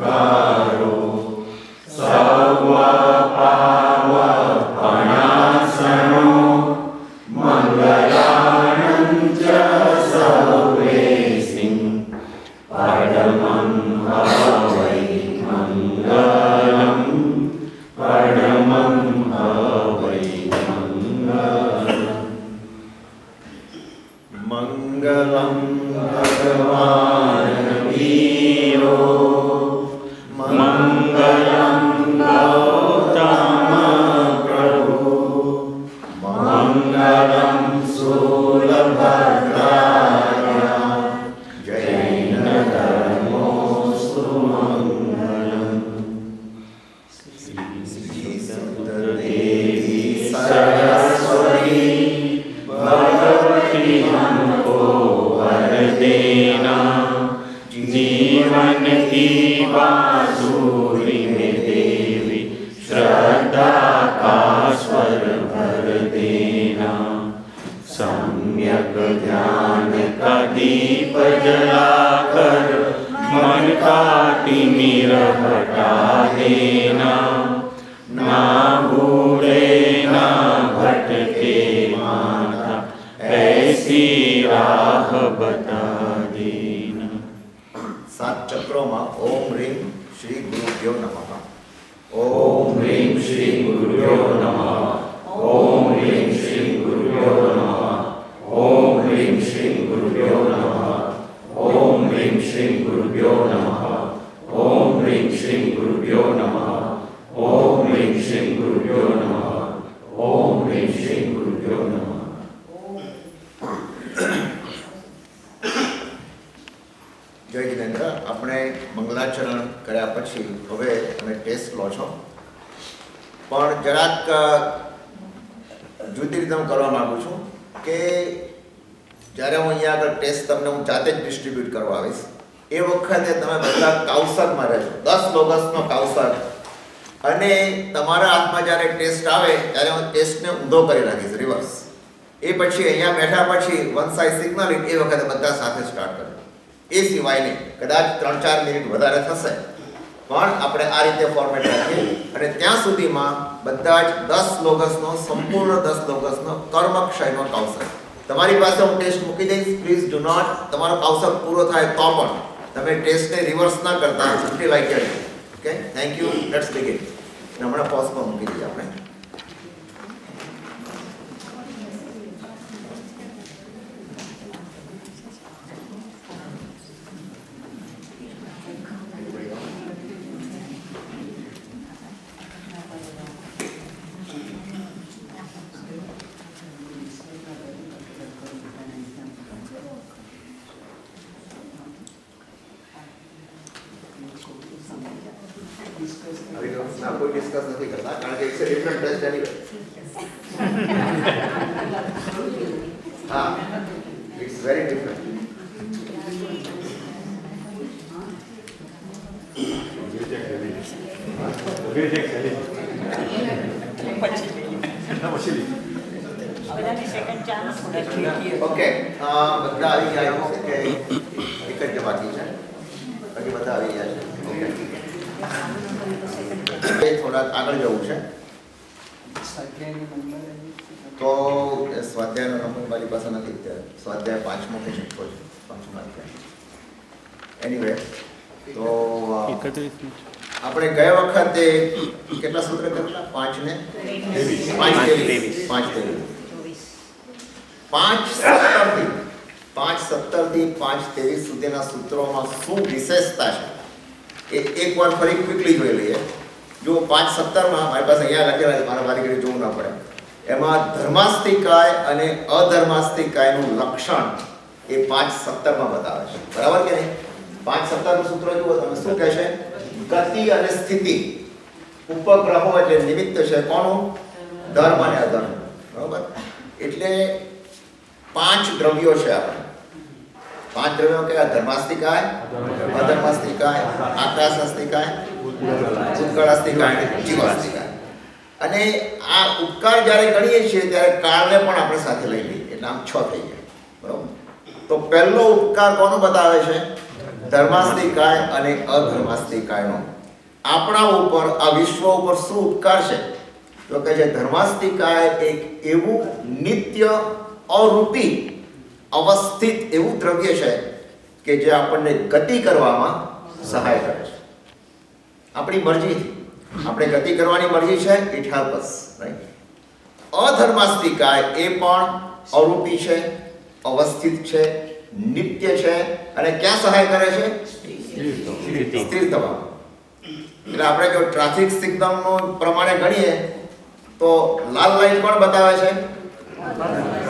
મંગલાલંકારો સર્વપાવપણાસનો મંગલાનંચ સર્વેસિં પરમં હવૈ મંગલમ પરમં હવૈ મંગલમ ભગવાન વીરો મંગલમ ગૌતમ પ્રભુ મંગલમ શૂલભદ્રાય જૈન ધર્મોસ્તુ મંગલમ શ્રી સપ્તદેવી સરસ્વતી ભગવતી हमको वर देना जीवन की बांसुरी में देवी श्रद्धा का स्वर भर देना सम्यक ध्यान का दीप जलाकर मन का तिमिर हटा देना ना भूले ना भटके माता ऐसी राह बता देना। 7 ચક્રોમાં ઓમ રીમ શ્રી ગુરુભ્યો નમઃ. ओम ह्रीं श्री गुरुभ्यो नमः। ओम ह्रीं श्री गुरुभ्यो नमः। ओम ह्रीं श्री गुरुभ्यो नमः। ओम ह्रीं श्री गुरुभ्यो नमः। ओम ह्रीं श्री गुरुभ्यो नमः। ओम ह्रीं श्री गुरुभ्यो नमः। ओम ह्रीं श्री गुरुभ्यो नमः। જય જિનેન્દ્ર, આપણે મંગલાચરણ કર્યા પછી હવે તમે ટેસ્ટ લો છો, પણ જરાક જુદી રીતે હું કરવા માગું છું કે જ્યારે હું અહીંયા આગળ ટેસ્ટ તમને હું જાતે જ ડિસ્ટ્રીબ્યુટ કરવા આવીશ એ વખતે તમે બધા કાઉસરમાં રહેજો, 10 લોગસનો કાઉસર, અને તમારા હાથમાં જ્યારે ટેસ્ટ આવે ત્યારે હું ટેસ્ટને ઊંધો કરી નાખીશ, રિવર્સ. એ પછી અહીંયા બેઠા પછી વન સાઇડ સિગ્નલ એ વખતે બધા સાથે સ્ટાર્ટ કરજો. એ સિવાયની કદાચ 3-4 મિનિટ વધારે થશે, પણ આપણે આ રીતે ફોર્મેટ રાખીએ અને ત્યાં સુધીમાં બધા જ 10 લોગસનો સંપૂર્ણ 10 લોગસનો કર્મક્ષયનો કાઉસર તમારી પાસે હું ટેસ્ટ મૂકી દઈશ. પ્લીઝ ડુ નોટ, તમારો કાઉસર પૂરો થાય તો પણ તમે ટેસ્ટને રિવર્સ ના કરતા simply like it. Okay, thank you, let's begin. હમણાં પોઝ પર મૂકી દઈએ આપણે. કોઈ ડિસ્કસ નથી કરતા કારણ કે it's a different taste anyway. હા, ઇટ્સ વેરી ડિફરન્ટ. ઓકે, બધા આવી ગયા છે કે એક જ બાકી છે? બાકી બધા આવી ગયા છે. ઓકે, થોડાક આગળ જવું છે તો સ્વાધ્યાયનો નંબર મારી પાસે નથી અત્યારે. સ્વાધ્યાય 5મો કે 6મો છે, 5મો. એનીવે, તો આપણે ગયા વખતે કેટલા સૂત્ર કરતા? 5 ને 23. 5:17 થી 5:23 સુધીના સૂત્રોમાં શું વિશેષતા છે એ એકવાર ફરી ક્વિકલી જોઈ લઈએ. જો 5:17માં મારી પાસે અહીંયા લખેલા છે, મારા વારી ઘડી જોવું ના પડે. એમાં ધર્માસ્તિકાય અને અધર્માસ્તિકાયનું લક્ષણ એ 5:17માં બતાવે છે, બરાબર કે નહીં? 5:17નું સૂત્ર જુઓ તમે, શું કહેશે? ગતિ અને સ્થિતિ ઉપગ્રહો એટલે નિમિત્ત છે કોનું? ધર્મ અને અધર્મ, બરાબર? એટલે 5 દ્રવ્યો છે આપણે. 5 દ્રવ્યો કયા? ધર્માસ્તિકાય, અધર્માસ્તિકાય, આકાશાસ્તિકાય, ઉત્કળાસ્તિકાય, જીવાસ્તિકાય. અને આ ઉપકાર જ્યારે ગણીએ છીએ ત્યારે કાળને પણ આપણે સાથે લઈ લઈએ એટલે આમ 6 થઈ જાય, બરાબર? તો પહેલો ઉપકાર કોનો બતાવે છે? ધર્માસ્તી કાય અને અધર્માસ્તી કાયનો આપણા ઉપર, આ વિશ્વ ઉપર શું ઉપકાર છે? તો કહે છે ધર્માસ્તી કાય એક એવું નિત્ય અરૂપી અવસ્થિત એવું દ્રવ્ય છે કે જે આપણને ગતિ કરવામાં સહાય કરે છે. આપણી મરજીથી આપણે ગતિ કરવાની મરજી છે, ઇટ હેલ્પ અસ, રાઈટ. અધર્માસ્તી કાય એ પણ અરૂપી છે, અવસ્થિત છે, નિત્ય છે અને ક્યાં સહાય કરે છે? સ્થિર થવામાં. એટલે આપણે જો ટ્રાફિક સિગ્નલનો પ્રમાણે ગણીએ તો લાલ લાઈટ કોણ બતાવે છે?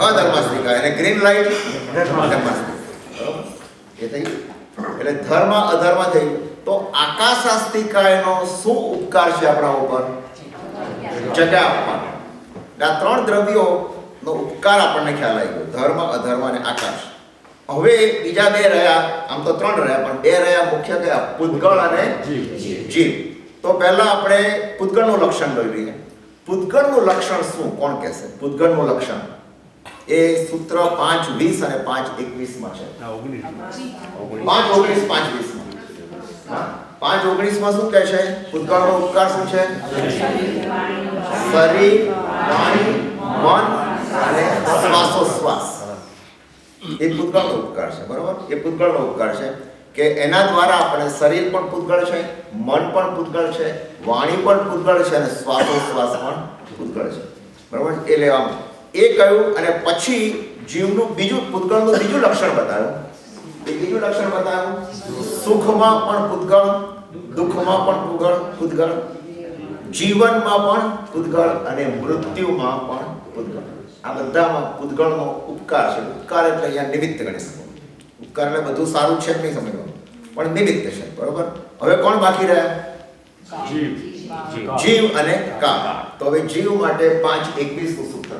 અધર્માસ્તી કાય. અને ગ્રીન લાઈટ ધર્માસ્તી. બરોબર? એ થઈ. એટલે ધર્મ અધર્મ થઈ. તો આકાશાસ્તી કાયનો શું ઉપકાર છે આપણા ઉપર? જગા આપવાનો. આ ત્રણ દ્રવ્યોનો ઉપકાર આપણને ખ્યાલ આવી ગયો, ધર્મ, અધર્મ અને આકાશ. હવે બીજા બે રહ્યા, આમ તો ત્રણ રહ્યા પણ બે રહ્યા મુખ્ય કયા? પૂતગળ અને જીવ. તો પહેલા આપણે પૂતગળનું લક્ષણ લઈ લઈએ. પૂતગળનું લક્ષણ શું? કોણ કહેશે? પૂતગળનું લક્ષણ એ સૂત્ર 5:20 અને 5:21 છે. 5:19, 5:20. 5:19 શું કહે છે? પૂતગળનો ઉપકાર શું છે? શરીર, વાણી, મન અને શ્વાસોશ્વાસ. એ પૂતગળનો ઉપકાર છે. બરોબર? એ પૂતગળનો ઉપકાર છે કે એના દ્વારા આપણે, શરીર પણ પૂતગળ છે, મન પણ પૂતગળ છે, વાણી પણ પૂતગળ છે અને શ્વાસોશ્વાસ પણ પૂતગળ છે. બરોબર? એ લેવાનું એ કહ્યું. અને પછી જીવનું બીજું, પૂતગળનું બીજું લક્ષણ બતાવ્યું. એ બીજું લક્ષણ બતાવ્યું, સુખમાં પણ પૂતગળ, દુઃખમાં પણ પૂતગળ, જીવનમાં પણ પૂતગળ અને મૃત્યુમાં પણ પૂતગળ. આ બધામાં પૂતગળનો ઉપકાર છે. ઉપકાર એટલે અહીંયા નિમિત્ત ગણી શકો. ઉપકાર એટલે બધું સારું છે નહીં સમજવાનું, પણ નિમિત્ત છે. બરોબર? હવે કોણ બાકી રહ્યા? જીવ અને કાળ. તો હવે જીવ માટે 5:21 નું સૂત્ર.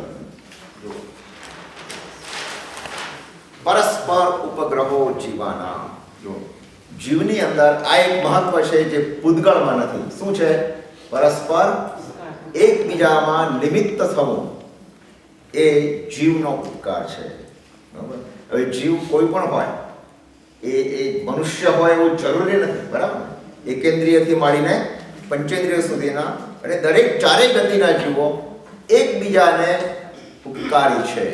પરસ્પર ઉપગ્રહો જીવાના. જો જીવની અંદર આ એક મહત્વ છે જે પૂતગળમાં નથી. શું છે? પરસ્પર એકબીજામાં નિમિત્ત થવું એ જીવનો ઉપકાર છે. બરાબર? હવે જીવ કોઈ પણ હોય, એ મનુષ્ય હોય એવું જરૂરી નથી. બરાબર? એકેન્દ્રિયથી માંડીને પંચેન્દ્રિય સુધીના અને દરેક ચારેય ગતિના જીવો એકબીજાને ઉપકારી છે.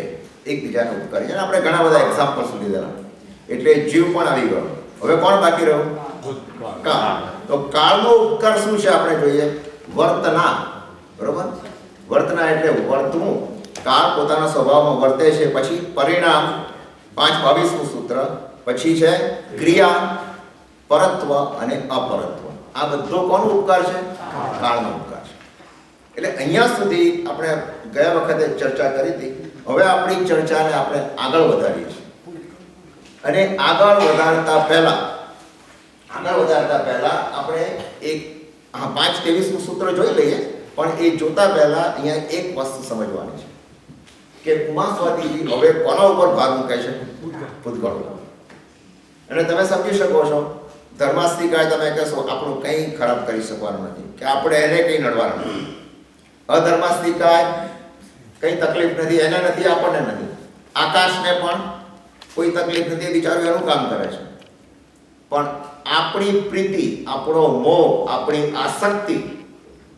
એકબીજાને ઉપકારી છે. અને આપણે ઘણા બધા એક્ઝામ્પલ્સ લીધેલા, એટલે જીવ પણ આવી ગયો. હવે કોણ બાકી રહ્યું? કાળ. તો કાળનો ઉપકાર શું છે આપણે જોઈએ. વર્તના. બરોબર? વર્તના એટલે વર્તવું. કાળ પોતાના સ્વભાવમાં વર્તે છે. પછી પરિણામ 5:22 નું સૂત્ર. પછી છે ક્રિયા, પરત્વ અને અપરત્વ. આ બધો કોનો ઉપકાર છે? કાળનો ઉપકાર છે. એટલે અહીંયા સુધી આપણે ગયા વખતે ચર્ચા કરી હતી. હવે આપણી ચર્ચાને આપણે આગળ વધારીએ છીએ. અને આગળ વધારતા પહેલા આપણે એક 5:23 નું સૂત્ર જોઈ લઈએ. પણ એ જોતા પહેલા અહીંયા એક વસ્તુ સમજવાની છે કે ઉમા સ્વાતિજી હવે કોના ઉપર ભાર મૂકે છે? પૂતગળ. અને તમે સમજી શકો છો, ધર્માસ્તી કાય તમે કહેશો આપણું કંઈ ખરાબ કરી શકવાનું નથી, કે આપણે એને કંઈ નડવાનું નથી. અધર્માસ્તી કાય કંઈ તકલીફ નથી, એને નથી, આપણને નથી. આકાશને પણ કોઈ તકલીફ નથી, બિચારું એનું કામ કરે છે. પણ આપણી પ્રીતિ, આપણો મોહ, આપણી આસક્તિ,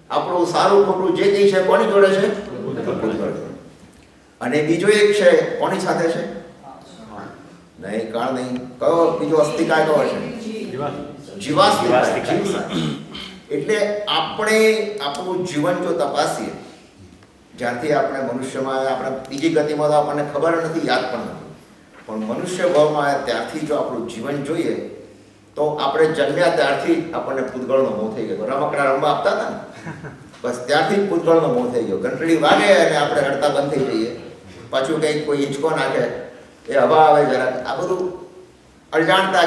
આપણું સારું ખોટું જે કંઈ છે કોની જોડે છે? અને બીજો એક છે, કોની સાથે છે? નહીં, કાળ નહીં. કયો બીજો અસ્તિકાય કયો છે? જીવાસ્તિકાય. એટલે આપણે આપણું જીવન જો તપાસીએ, જ્યારથી આપણે મનુષ્યમાં આવ્યા, આપણે બીજી ગતિમાં તો આપણને ખબર નથી, યાદ પણ નથી, પણ મનુષ્ય ભાવમાં આવ્યા ત્યારથી જો આપણું જીવન જોઈએ તો આપણે જન્મ્યા ત્યારથી આપણને પૂતગળનો મોહ થઈ ગયો. રમકડા રમવા આપતા હતા ને, બસ ત્યારથી જ પૂતગળનો મોહ થઈ ગયો. ઘંટડી વાગે અને આપણે રડતા બંધ થઈ જઈએ. પાછું કંઈક કોઈ હિંચકો નાખે, એ હવા આવે જરાક, આ બધું જાણતા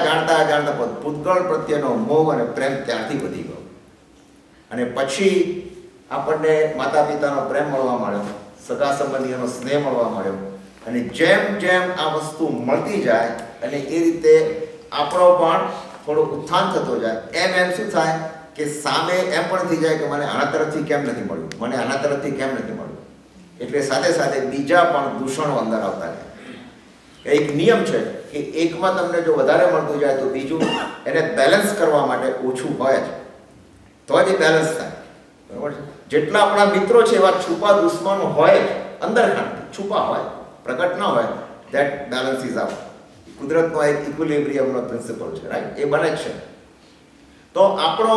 પૂતગળ પ્રત્યેનો મોહ અને પ્રેમ ત્યારથી વધી ગયો. અને પછી આપણને માતા પિતાનો પ્રેમ મળવા માંડ્યો, સગા સંબંધીઓનો સ્નેહ મળવા માંડ્યો. અને જેમ જેમ આ વસ્તુ મળતી જાય અને એ રીતે આપણો પણ થોડો ઉત્થાન થતો જાય, એમ શું થાય કે સામે એમ પણ થઈ જાય કે મને આના તરફથી કેમ નથી મળ્યું, મને આના તરફથી કેમ નથી મળ્યું. એટલે સાથે સાથે બીજા પણ દૂષણો અંદર આવતા જાય. એક નિયમ છે કે એકમાં તમને જો વધારે મળતું જાય તો બીજું એને બેલેન્સ કરવા માટે ઓછું હોય જ, તો જ એ બેલેન્સ થાય. બરાબર છે? જેટલા આપણા મિત્રો છે એવા છુપા દુશ્મનો હોય જ, અંદર છુપા હોય, પ્રગટ ન હોય, ધેટ બેલેન્સ ઇઝ આઉટ. કુદરતનો એક ઇક્વિલિબ્રિયમનો પ્રિન્સિપલ છે, રાઈટ? એ બને જ છે. તો આપણો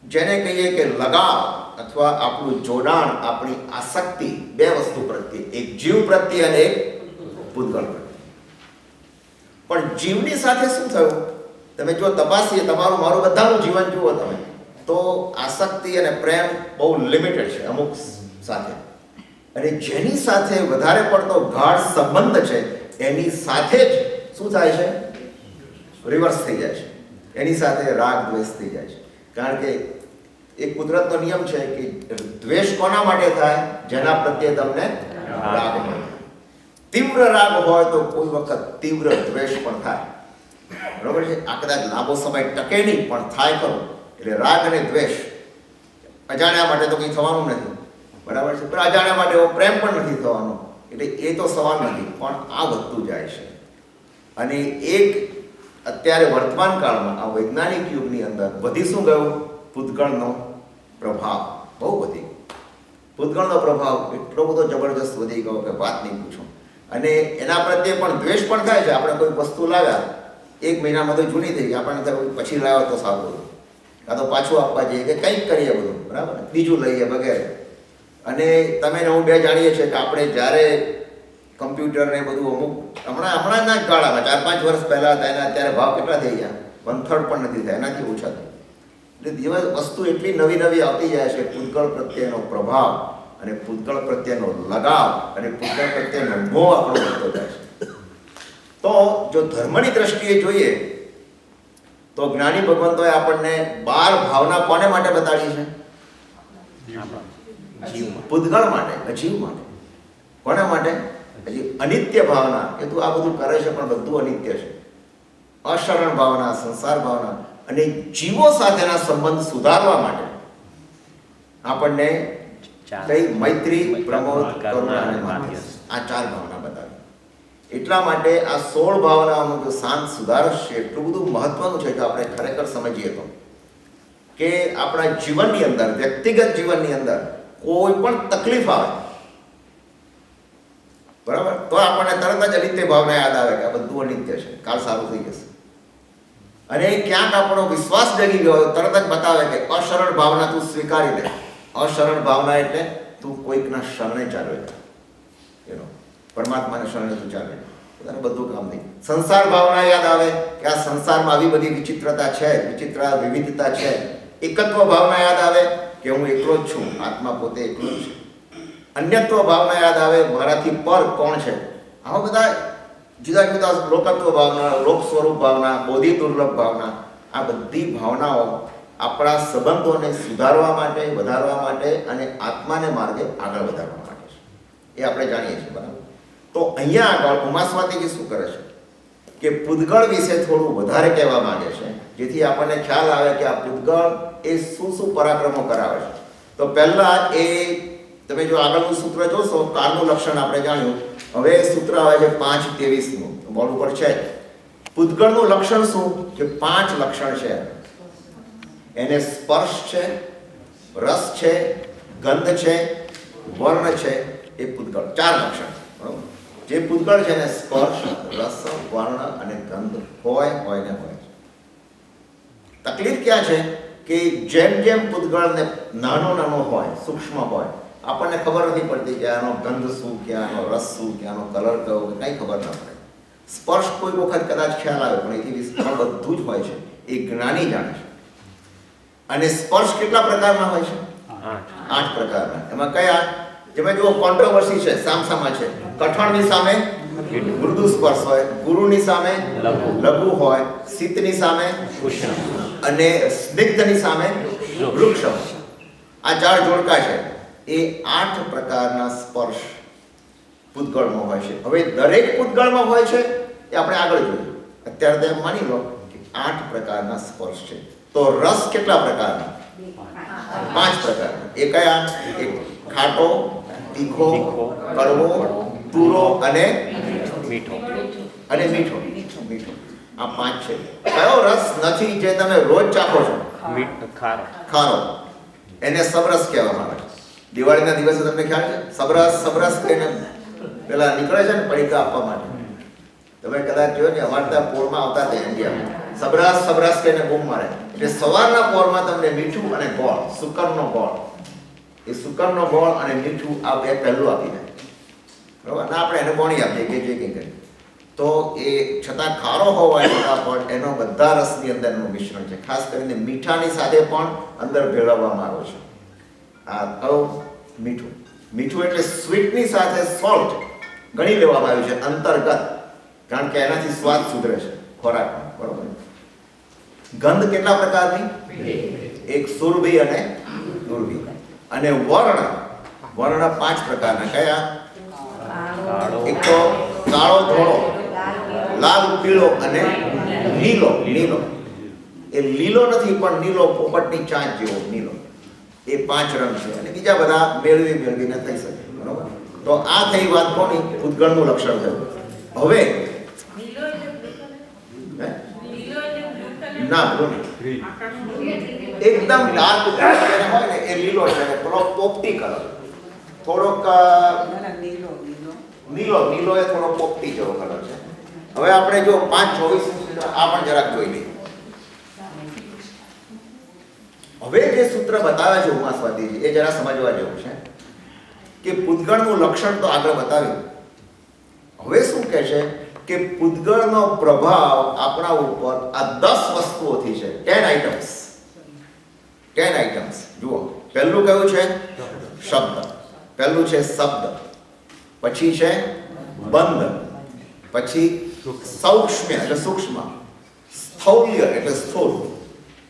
જેને કહીએ કે લગાવ અથવા આપણું જોડાણ, આપણી આસક્તિ બે વસ્તુ પ્રત્યે, એક જીવ પ્રત્યે અને એક પૂતગળ પ્રત્યે. પણ જીવની સાથે શું થયું? તમે જો તપાસીએ, તમારું મારું બધાનું જીવન જુઓ તમે, તો આસક્તિ અને પ્રેમ બહુ લિમિટેડ છે અમુક સાથે. અને જેની સાથે વધારે પડતો ગાઢ સંબંધ છે એની સાથે જ શું થાય છે? રિવર્સ થઈ જાય છે. એની સાથે રાગ દ્વેષ થઈ જાય છે. કારણ કે એક કુદરતનો નિયમ છે કે દ્વેષ કોના માટે થાય? જેના પ્રત્યે તમને રાગ હોય. તીવ્ર રાગ હોય તો કોઈ વખત તીવ્ર દ્વેષ પણ થાય. બરોબર છે? આ કદાચ લાંબો સમય ટકે નહીં પણ થાય ખરો. એટલે રાગ અને દ્વેષ અજાણ્યા માટે તો કંઈ થવાનું નથી. બરાબર છે? પણ અજાણ્યા માટે એવો પ્રેમ પણ નથી થવાનો. એટલે એ તો સવાલ નથી, પણ આ વધતું જાય છે. અને એક અત્યારે વર્તમાન કાળમાં આ વૈજ્ઞાનિક યુગની અંદર વધી શું ગયું? પૂતગળનો પ્રભાવ બહુ વધી ગયો. પૂતગળનો પ્રભાવ એટલો બધો જબરજસ્ત વધી ગયો કે વાત નહીં પૂછો. અને એના પ્રત્યે પણ દ્વેષ પણ થાય છે. આપણે કોઈ વસ્તુ લાવ્યા, 1 મહિનામાં તો જૂની થઈ ગઈ, આપણને થાય પછી લાવ્યો તો સારું હતું, કાં તો પાછું આપવા જઈએ કે કંઈક કરીએ બધું, બરાબર, બીજું લઈએ વગેરે. અને તમે ને હું બે જાણીએ છીએ કે આપણે જ્યારે કમ્પ્યુટર ને બધું અમુક હમણાંના જ ગાળામાં 4-5 વર્ષ પહેલાં હતા એના અત્યારે ભાવ કેટલા થઈ ગયા? 1/3 પણ નથી થયા, એનાથી ઓછા થયા. એટલે દિવસ વસ્તુ એટલી નવી નવી આવતી જાય છે. પૂતગળ પ્રત્યેનો પ્રભાવ અને પૂતગળ પ્રત્યેનો લગાવ અને પૂતગળ પ્રત્યેનો મોહ આપણો વધતો જાય છે. તો જો ધર્મની દ્રષ્ટિએ જોઈએ તો જ્ઞાની ભગવંતોએ આપણને 12 ભાવના કોને માટે બતાડી છે? પૂતગળ માટે, અજીવ માટે. કોના માટે? હજી અનિત્ય ભાવના, કે તું આ બધું કરે છે પણ બધું અનિત્ય છે. અશરણ ભાવના, સંસાર ભાવના અને જીવો સાથેના સંબંધ સુધારવા માટે આપણને કઈ મૈત્રી, પ્રમોદ, કરુણા અને માધ્યસ, આ 4 ભાવના બતાવી. એટલા માટે આ 16 ભાવનાઓનું જો શાંત સુધારશ છે એટલું બધું મહત્વનું છે. જો આપણે ખરેખર સમજીએ તો કે આપણા જીવનની અંદર, વ્યક્તિગત જીવનની અંદર કોઈ પણ તકલીફ આવે, બરાબર, તો આપણને તરત જ અનિત્ય ભાવના યાદ આવે કે આ બધું અનિત્ય છે, કાલ સારું થઈ જશે. અને ક્યાંક આપણો વિશ્વાસ જગી ગયો, તરત જ બતાવે કે અશરણ ભાવના તું સ્વીકારી લે. અશરણ ભાવના એટલે તું કોઈકના શરણે ચાલે, પરમાત્માને શરણે તું ચાલે, તારે બધું કામ નહીં. સંસાર ભાવના યાદ આવે કે આ સંસારમાં આવી બધી વિચિત્રતા છે, વિવિધતા છે. એકત્વ ભાવના યાદ આવે કે હું એકલો જ છું, આત્મા પોતે એકલો જ છે. અન્યત્વ ભાવના યાદ આવે, મારાથી પર કોણ છે. આવા બધા જુદા જુદા લોકત્વ ભાવના, લોક સ્વરૂપ ભાવના, બોધિ દુર્લભ ભાવના, આ બધી ભાવનાઓ આપણા સંબંધોને સુધારવા માટે, વધારવા માટે અને આત્માને માર્ગે આગળ વધારવા માટે છે. એ આપણે જાણીએ છીએ, બરાબર. તો અહીંયા આગળ ઉમા સ્વાતિજી શું કરે છે કે પૂતગળ વિશે થોડું વધારે કહેવા માંગે છે, જેથી આપણને ખ્યાલ આવે કે આ પૂતગળ એ શું શું પરાક્રમો કરાવે છે. તો પહેલા એ તમે જો આગળનું સૂત્ર જોશો, કાળનું લક્ષણ આપણે જાણ્યું. હવે સૂત્ર આવે છે 5:23નું, બોર્ડ ઉપર છે. પૂતગળનું લક્ષણ શું? કે 5 લક્ષણ છે. એને સ્પર્શ છે, રસ છે, ગંધ છે, વર્ણ છે. એ પૂતગળ 4 લક્ષણ. બરાબર. જે પૂતગળ છે એને સ્પર્શ, રસ, વર્ણ અને ગંધ હોય ને હોય. તકલીફ ક્યાં છે કે જેમ જેમ પૂતગળને નાનો હોય, સૂક્ષ્મ હોય, આપણને ખબર નથી પડતી કે આનો ગંધ શું, કે આનો રસ શું, કે આનો કલર કયો, કંઈ ખબર ના પડે. સ્પર્શ કોઈ વખત કદાચ ખ્યાલ આવે, પણ એથી વિસ્તાર બધું જ હોય છે. એ જ્ઞાની જાણે છે. અને સ્પર્શ કેટલા પ્રકારના હોય છે? 8 પ્રકારના. એમાં કયા? જેમાં જો કોન્ટ્રોવર્સી છે, સામસામા છે. કઠણની સામે મૃદુ સ્પર્શ હોય, ગુરુની સામે લઘુ હોય, શીતની સામે ઉષ્ણ અને સ્નિગ્ધની સામે વૃક્ષ. આ 4 જોડકા છે. એ 8 પ્રકારના સ્પર્શ પૂતગળમાં હોય છે. હવે દરેક પૂતગળમાં હોય છે એ આપણે આગળ જોઈએ. અત્યારે તમે માની લો કે 8 પ્રકારના સ્પર્શ છે. તો રસ કેટલા પ્રકારના? 5 પ્રકારના. એ કયા? એક ખાટો, તીખો, કડવો, તુરો અને મીઠો. અને મીઠો. મીઠો આ 5 છે. કયો રસ નથી જે તમે રોજ ચાખો છો? ખારો. એને સબરસ કહેવામાં આવે છે. દિવાળીના દિવસે તમને ખ્યાલ છે સબરસ કહીને પેલા નીકળે છે ને પડીકા આપવા માટે. તમે કદાચ જોયો ને અમારે ત્યાં પોળમાં આવતા હતા ઇન્ડિયામાં સબરસ કહીને બૂમ મારે. એટલે સવારના પોળમાં તમને મીઠું અને ગોળ, સુકરનો ગોળ, એ સુકરનો ગોળ અને મીઠું આ બે પહેલું આપી દે, બરોબર ના? આપણે એને ગોળી આપીએ કે જે કંઈ કરીએ તો એ છતાં ખારો હોવા છતાં પણ એનો બધા રસની અંદરનું મિશ્રણ છે. ખાસ કરીને મીઠાની સાથે પણ અંદર ભેળવવામાં આવે છે. આ કયું મીઠું? મીઠું એટલે સ્વીટની સાથે સોલ્ટ ઘણી લેવામાં આવ્યું છે અંતર્ગત, કારણ કે એનાથી સ્વાદ સુધરે છે ખોરાકનો, બરોબર? ગંધ કેટલા પ્રકારની? એક સુરભી અને દુર્ભી. અને વર્ણ 5 પ્રકારના. કયા? એક તો કાળો, ધોળો, લાલ, પીળો અને લીલો. એ લીલો નથી પણ નીલો, પોપટની ચાંચ જેવો નીલો. એ 5 રંગ છે અને બીજા બધા મેળવીને થઈ શકે, બરોબર? તો આ થઈ વાત કોની? ઉદ્ગળનું લક્ષણ થયું. હવે ના એકદમ ડાર્ક હોય ને એ લીલો છે, થોડો પોપટી કલર, થોડોક નીલો એ થોડો પોપટી જેવો કલર છે. હવે આપણે જો 5:24 આ પણ જરાક જોઈ લઈએ. હવે જે સૂત્ર બતાવે છે ઉમા સ્વાધીજી એ જરા સમજવા જેવું છે કે પૂતગળનું લક્ષણ તો આગળ બતાવ્યું. હવે શું કહે છે કે પૂતગળનો પ્રભાવ આપણા ઉપર આ 10 વસ્તુઓથી છે. 10 આઇટમ્સ. જુઓ, પહેલું કયું છે? શબ્દ. પહેલું છે શબ્દ, પછી છે બંધ, પછી સૌક્ષ્મ એટલે સૂક્ષ્મ, સ્થૌલ્ય એટલે સ્થૂળ,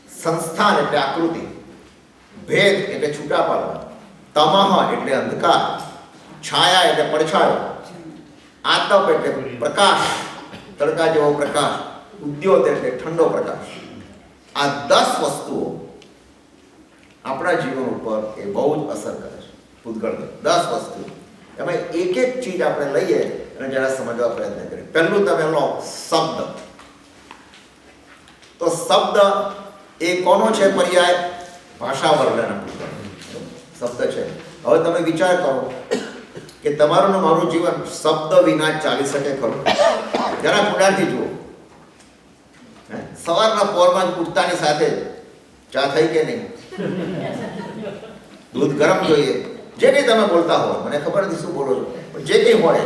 સંસ્થાન એટલે આકૃતિ, ભેદ એટલે છૂટા પાડવા, તમઃ એટલે અંધકાર, છાયા એટલે પડછાયો, આતપ એટલે પ્રકાશ, તડકા જેવો પ્રકાશ, ઉદ્યોત એટલે ઠંડો પ્રકાશ. આ 10 વસ્તુઓ આપણા જીવન ઉપર એ બહુ જ અસર કરે છે. પૂતગળની 10 વસ્તુ, એમાં એક ચીજ આપણે લઈએ અને જરા સમજવા પ્રયત્ન કરીએ. પહેલું તમે લો શબ્દ. તો શબ્દ એ કોનો છે પર્યાય? ભાષા વર્ણન શબ્દ છે. હવે તમે વિચાર કરો કે તમારું ને મારું જીવન શબ્દ વિના ચાલી શકે ખરું? જરા પુડારથી જુઓ. સવારના પોરમાં ઉઠતાની સાથે ચા થઈ કે નહીં? દૂધ ગરમ જોઈએ, જે કંઈ તમે બોલતા હો, મને ખબર નથી શું બોલો છો, પણ જે કંઈ હોય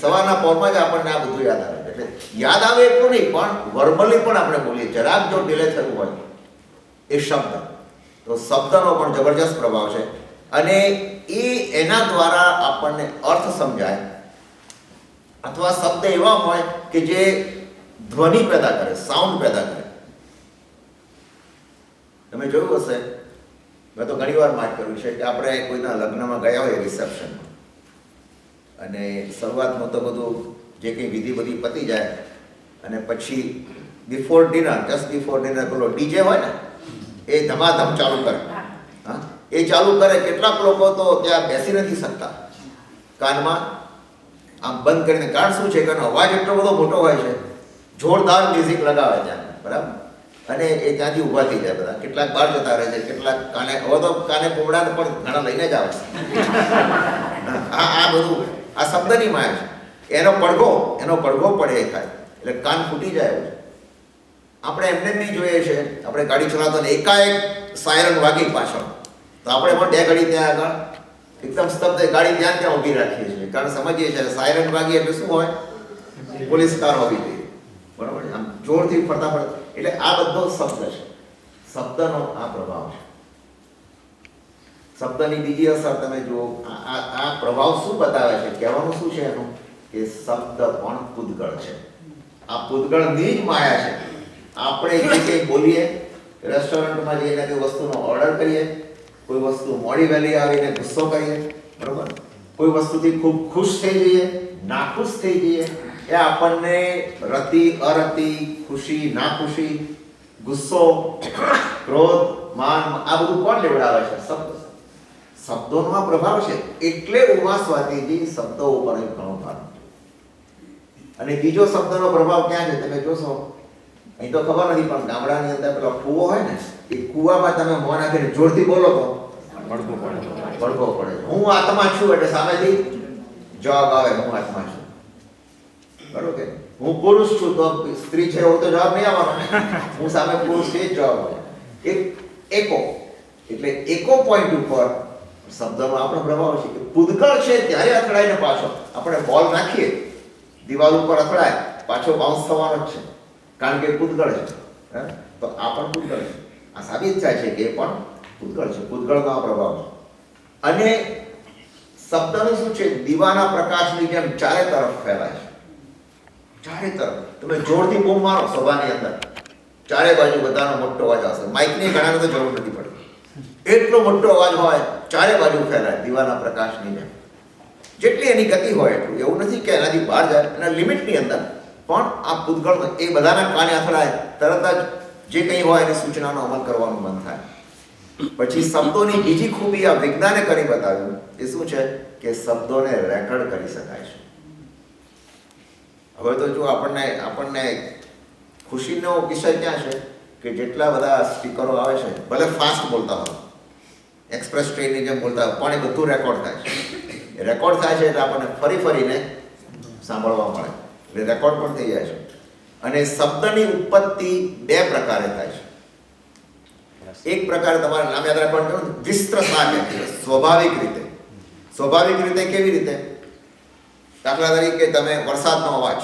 સવારના પોરમાં જ આપણને આ બધું યાદ આવે. એટલે યાદ આવે એટલું નહીં, પણ વર્બલી પણ આપણે બોલીએ. જરાક જો ડિલે થયું હોય એ શબ્દ, તો શબ્દનો પણ જબરજસ્ત પ્રભાવ છે. અને એના દ્વારા આપણને અર્થ સમજાય, અથવા શબ્દ એવા હોય કે જે ધ્વનિ પેદા કરે, સાઉન્ડ પેદા કરે. તમે જોયું હશે, મેં તો ઘણી વાર વાત કર્યું છે કે આપણે કોઈના લગ્નમાં ગયા હોય રિસેપ્શનમાં, અને શરૂઆતમાં તો બધું જે કંઈ વિધિ બધી પતી જાય, અને પછી before dinner, just before dinner પેલો ડીજે હોય ને એ ધમાધમ ચાલુ કરે. હા, એ ચાલુ કરે. કેટલાક લોકો તો ત્યાં બેસી નથી શકતા, કાનમાં આમ બંધ કરીને. કારણ શું છે કે એનો અવાજ એટલો બધો મોટો હોય છે, જોરદાર મ્યુઝિક લગાવે ત્યાં, બરાબર? અને એ ત્યાંથી ઊભા થઈ જાય બધા. કેટલાક બહાર જતા રહે છે, કેટલાક કાને, હવે તો કાને પોમડાને પણ ઘણા લઈને જ આવે છે. આ બધું આ શબ્દની માયા છે. એનો પડઘો પડે એ થાય એટલે કાન ફૂટી જાય એવું છે. આપણે એમને બી જોઈએ છે, આપણે ગાડી ચલાવતા ને એકાએક સાયરન વાગી પાછળ, તો આપણે પણ 2 ઘડી ત્યાં આગળ એકદમ સ્તબ્ધ ગાડી ત્યાં ઊભી રાખીએ છીએ, કારણ સમજીએ છીએ સાયરન વાગી એટલે શું હોય? પોલીસ કાર હોવી જોઈએ, બરાબર? આમ જોરથી ફટાફટ. એટલે આ બધો શબ્દ છે. શબ્દનો આ પ્રભાવ છે. શબ્દની બીજી અસર તમે જુઓ, આ પ્રભાવ શું બતાવે છે? કહેવાનું શું છે એનું? કે શબ્દ પણ પૂતગળ છે. આ પૂતગળની જ માયા છે. આપણે જે કંઈ બોલીએ, રેસ્ટોરન્ટમાં જઈને કોઈ વસ્તુનો ઓર્ડર કરીએ, કોઈ વસ્તુ મોડી વહેલી આવીને ગુસ્સો કરીએ, બરોબર? કોઈ વસ્તુથી ખૂબ ખુશ થઈ જઈએ, નાખુશ થઈ જઈએ, એ આપણને રતિ, અરતિ, ખુશી, નાખુશી, ગુસ્સો, ક્રોધ, માન, આ બધું કોણ લેવડાવે છે? શબ્દોનો આ પ્રભાવ છે. એટલે ઉમા સ્વાધીજી શબ્દો ઉપર ઘણો ભાર. અને બીજો શબ્દનો પ્રભાવ ક્યાં છે તમે જોશો, અહીં તો ખબર નથી પણ ગામડાની અંદર પેલો કૂવો હોય ને, એ કૂવામાં તમે મોં નાખીને જોરથી બોલો તો પડઘો પડે. હું આત્મા છું એટલે સામેથી જવાબ આવે હું આત્મા છું. બરોબર કે હું પુરુષ છું તો સ્ત્રી છે એવો તો જવાબ નહીં આવવાનો. હું સામે પુરુષ છે જ જવાબ આવે. એક એકો એટલે એકો પોઈન્ટ ઉપર શબ્દનો આપણો પ્રભાવ છે કે પૂદગળ છે ત્યારે અથડાઈને પાછો આપણે બોલ નાખીએ દિવાલ ઉપર અથડાય પાછો બાઉન્સ થવાનો જ છે કારણ કે પૂદગળ છે. તો આ પણ પૂદગળ છે. આ સાબિત થાય છે કે એ પણ પૂદગળ છે. પૂદગળનો આ પ્રભાવ છે. અને શબ્દનું શું છે, દીવાના પ્રકાશની જેમ ચારે તરફ ફેલાય છે. ચારે તરફ તમે જોરથી બૂમ મારો સભાની અંદર, ચારે બાજુ બધાનો મોટો અવાજ આવશે. માઇકની ઘણાને તો જરૂર નથી પડતી, એટલો મોટો અવાજ હોય, ચારે બાજુ ફેલાય દીવાના પ્રકાશની જેમ. જેટલી એની ગતિ હોય એટલું, એવું નથી કે એનાથી બહાર જાય, એના લિમિટની અંદર. પણ આ પૂદગળ એ બધાના કાને અથડાય, તરત જ જે કંઈ હોય એની સૂચનાનો અમલ કરવાનું મન થાય. પછી શબ્દોની બીજી ખૂબી આ વિજ્ઞાને કરી બતાવ્યું એ શું છે કે શબ્દોને રેકોર્ડ કરી શકાય છે. હવે તો જો આપણને ખુશીનો વિષય ક્યાં છે કે જેટલા બધા સ્પીકરો આવે છે, ભલે ફાસ્ટ બોલતા હોય, એક્સપ્રેસ ટ્રેનની જેમ બોલતા હોય, પણ એ બધું રેકોર્ડ થાય છે. એ રેકોર્ડ થાય છે એટલે આપણને ફરીને સાંભળવા મળે, એટલે રેકોર્ડ પણ થઈ જાય છે. અને શબ્દની ઉત્પત્તિ બે પ્રકારે થાય છે. એક પ્રકારે તમારે નામ યાદ રાખવાનું, વિસ્તૃતા કહેવાય, સ્વાભાવિક રીતે. સ્વાભાવિક રીતે કેવી રીતે? દાખલા તરીકે તમે વરસાદનો અવાજ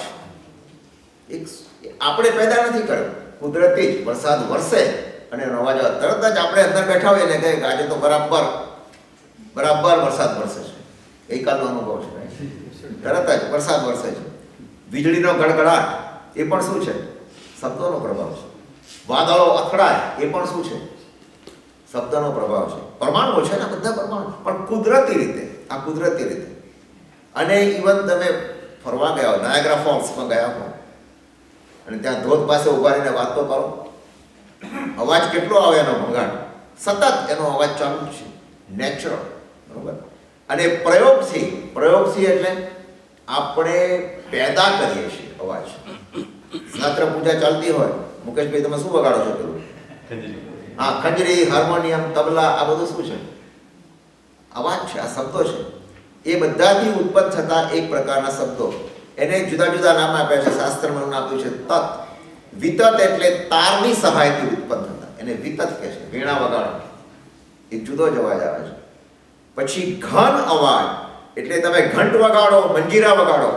આપણે પેદા નથી કર્યો, કુદરતી જ વરસાદ વરસે અને એનો અવાજ આવે, તરત જ આપણે અંદર બેઠા હોઈએ ને કહે કે આજે તો બરાબર વરસાદ વરસે છે. ગઈકાલનો અનુભવ છે, તરત જ વરસાદ વરસે છે. વીજળીનો ગડગડાટ એ પણ શું છે? શબ્દોનો પ્રભાવ છે. વાદળો અથડાય એ પણ શું છે? શબ્દનો પ્રભાવ છે. પરમાણુ છે ને, બધા પરમાણુ, પણ કુદરતી રીતે. આ કુદરતી રીતે. અને ઇવન તમે ફરવા ગયા હો, નાયગ્રા ફોલ્સમાં ગયા હો અને ત્યાં ધોધ પાસે ઉભા રહીને વાત તો કરો, અવાજ કેટલો આવે એનો ભંગાટ, સતત એનો અવાજ ચાલુ જ છે, નેચરલ. બરોબર. અને પ્રયોગથી એટલે આપણે પેદા કરીએ છીએ અવાજ. શાસ્ત્ર પૂજા ચાલતી હોય, મુકેશભાઈ તમે શું વગાડો છો પેલું? હા, ખંજરી, હાર્મોનિયમ, તબલા, આ બધું શું છે? અવાજ છે, આ શબ્દો છે. એ બધાથી ઉત્પન્ન થતા એક પ્રકારના શબ્દો, એને જુદા જુદા નામ આપ્યા છે. શાસ્ત્રમાં નામ આપ્યું છે તત. વિતત એટલે તારની સહાયથી ઉત્પન્ન થતા, એને વિતત કહે છે. વીણા વગાડો એ જુદો જ અવાજ આવે છે. પછી ઘન અવાજ એટલે તમે ઘંટ વગાડો, મંજીરા વગાડો,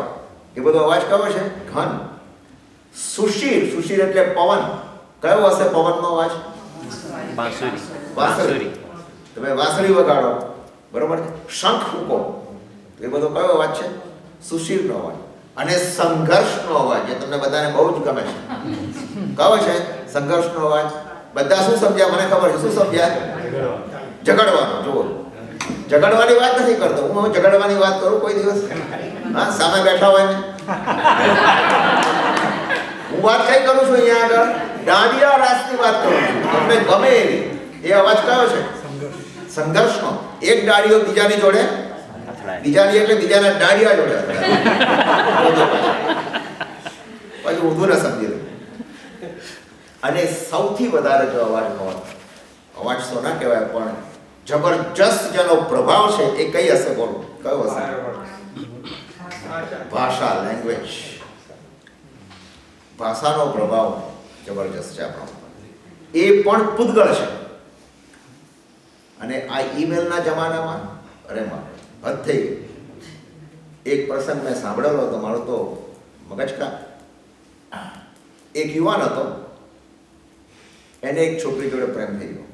એ બધો અવાજ કયો છે? ઘન. સુશીર એટલે પવન. કયો હશે પવનનો અવાજ? વાંસળી. તમે વાંસળી વગાડો, બરોબર છે. શંખ ફૂંકો, એ બધો કયો અવાજ છે? સુશીરનો અવાજ. અને સંઘર્ષનો અવાજ, એ તમને બધાને બહુ જ ગમે છે. કયો છે સંઘર્ષનો અવાજ? બધા શું સમજ્યા? મને ખબર છે. શું સમજ્યા? ઝઘડવાનો. જુઓ, ઝઘડવાની વાત નથી કરતો હું ઝઘડવાની વાત કરું કોઈ દિવસ? હા, સામે બેઠા હોય ને, હું વાત કઈ કરું છું અહીંયા આગળ? દાંડિયા રાસની વાત કરું છું. તમને ગમે એવી. એ અવાજ કયો છે? સંઘર્ષનો. એક ડાળીઓ બીજાની જોડે, બીજાની એટલે બીજાના ડાળિયા જોડે પછી ઊંધું ન સમજી લો. અને સૌથી વધારે જો અવાજ તો ના કહેવાય પણ જબરજસ્ત જેનો પ્રભાવ છે એ કઈ હશે? બોલો, કયો હશે? ભાષા, લેંગ્વેજ. ભાષાનો પ્રભાવ જબરજસ્ત છે આપણા ઉપર. એ પણ પૂદગળ છે. અને આ ઈમેલના જમાનામાં અરે હદ થઈ ગઈ. એક પ્રસંગ મેં સાંભળેલો હતો, મારો તો મગજ કા. એક યુવાન હતો, એને એક છોકરી જોડે પ્રેમ થઈ ગયો.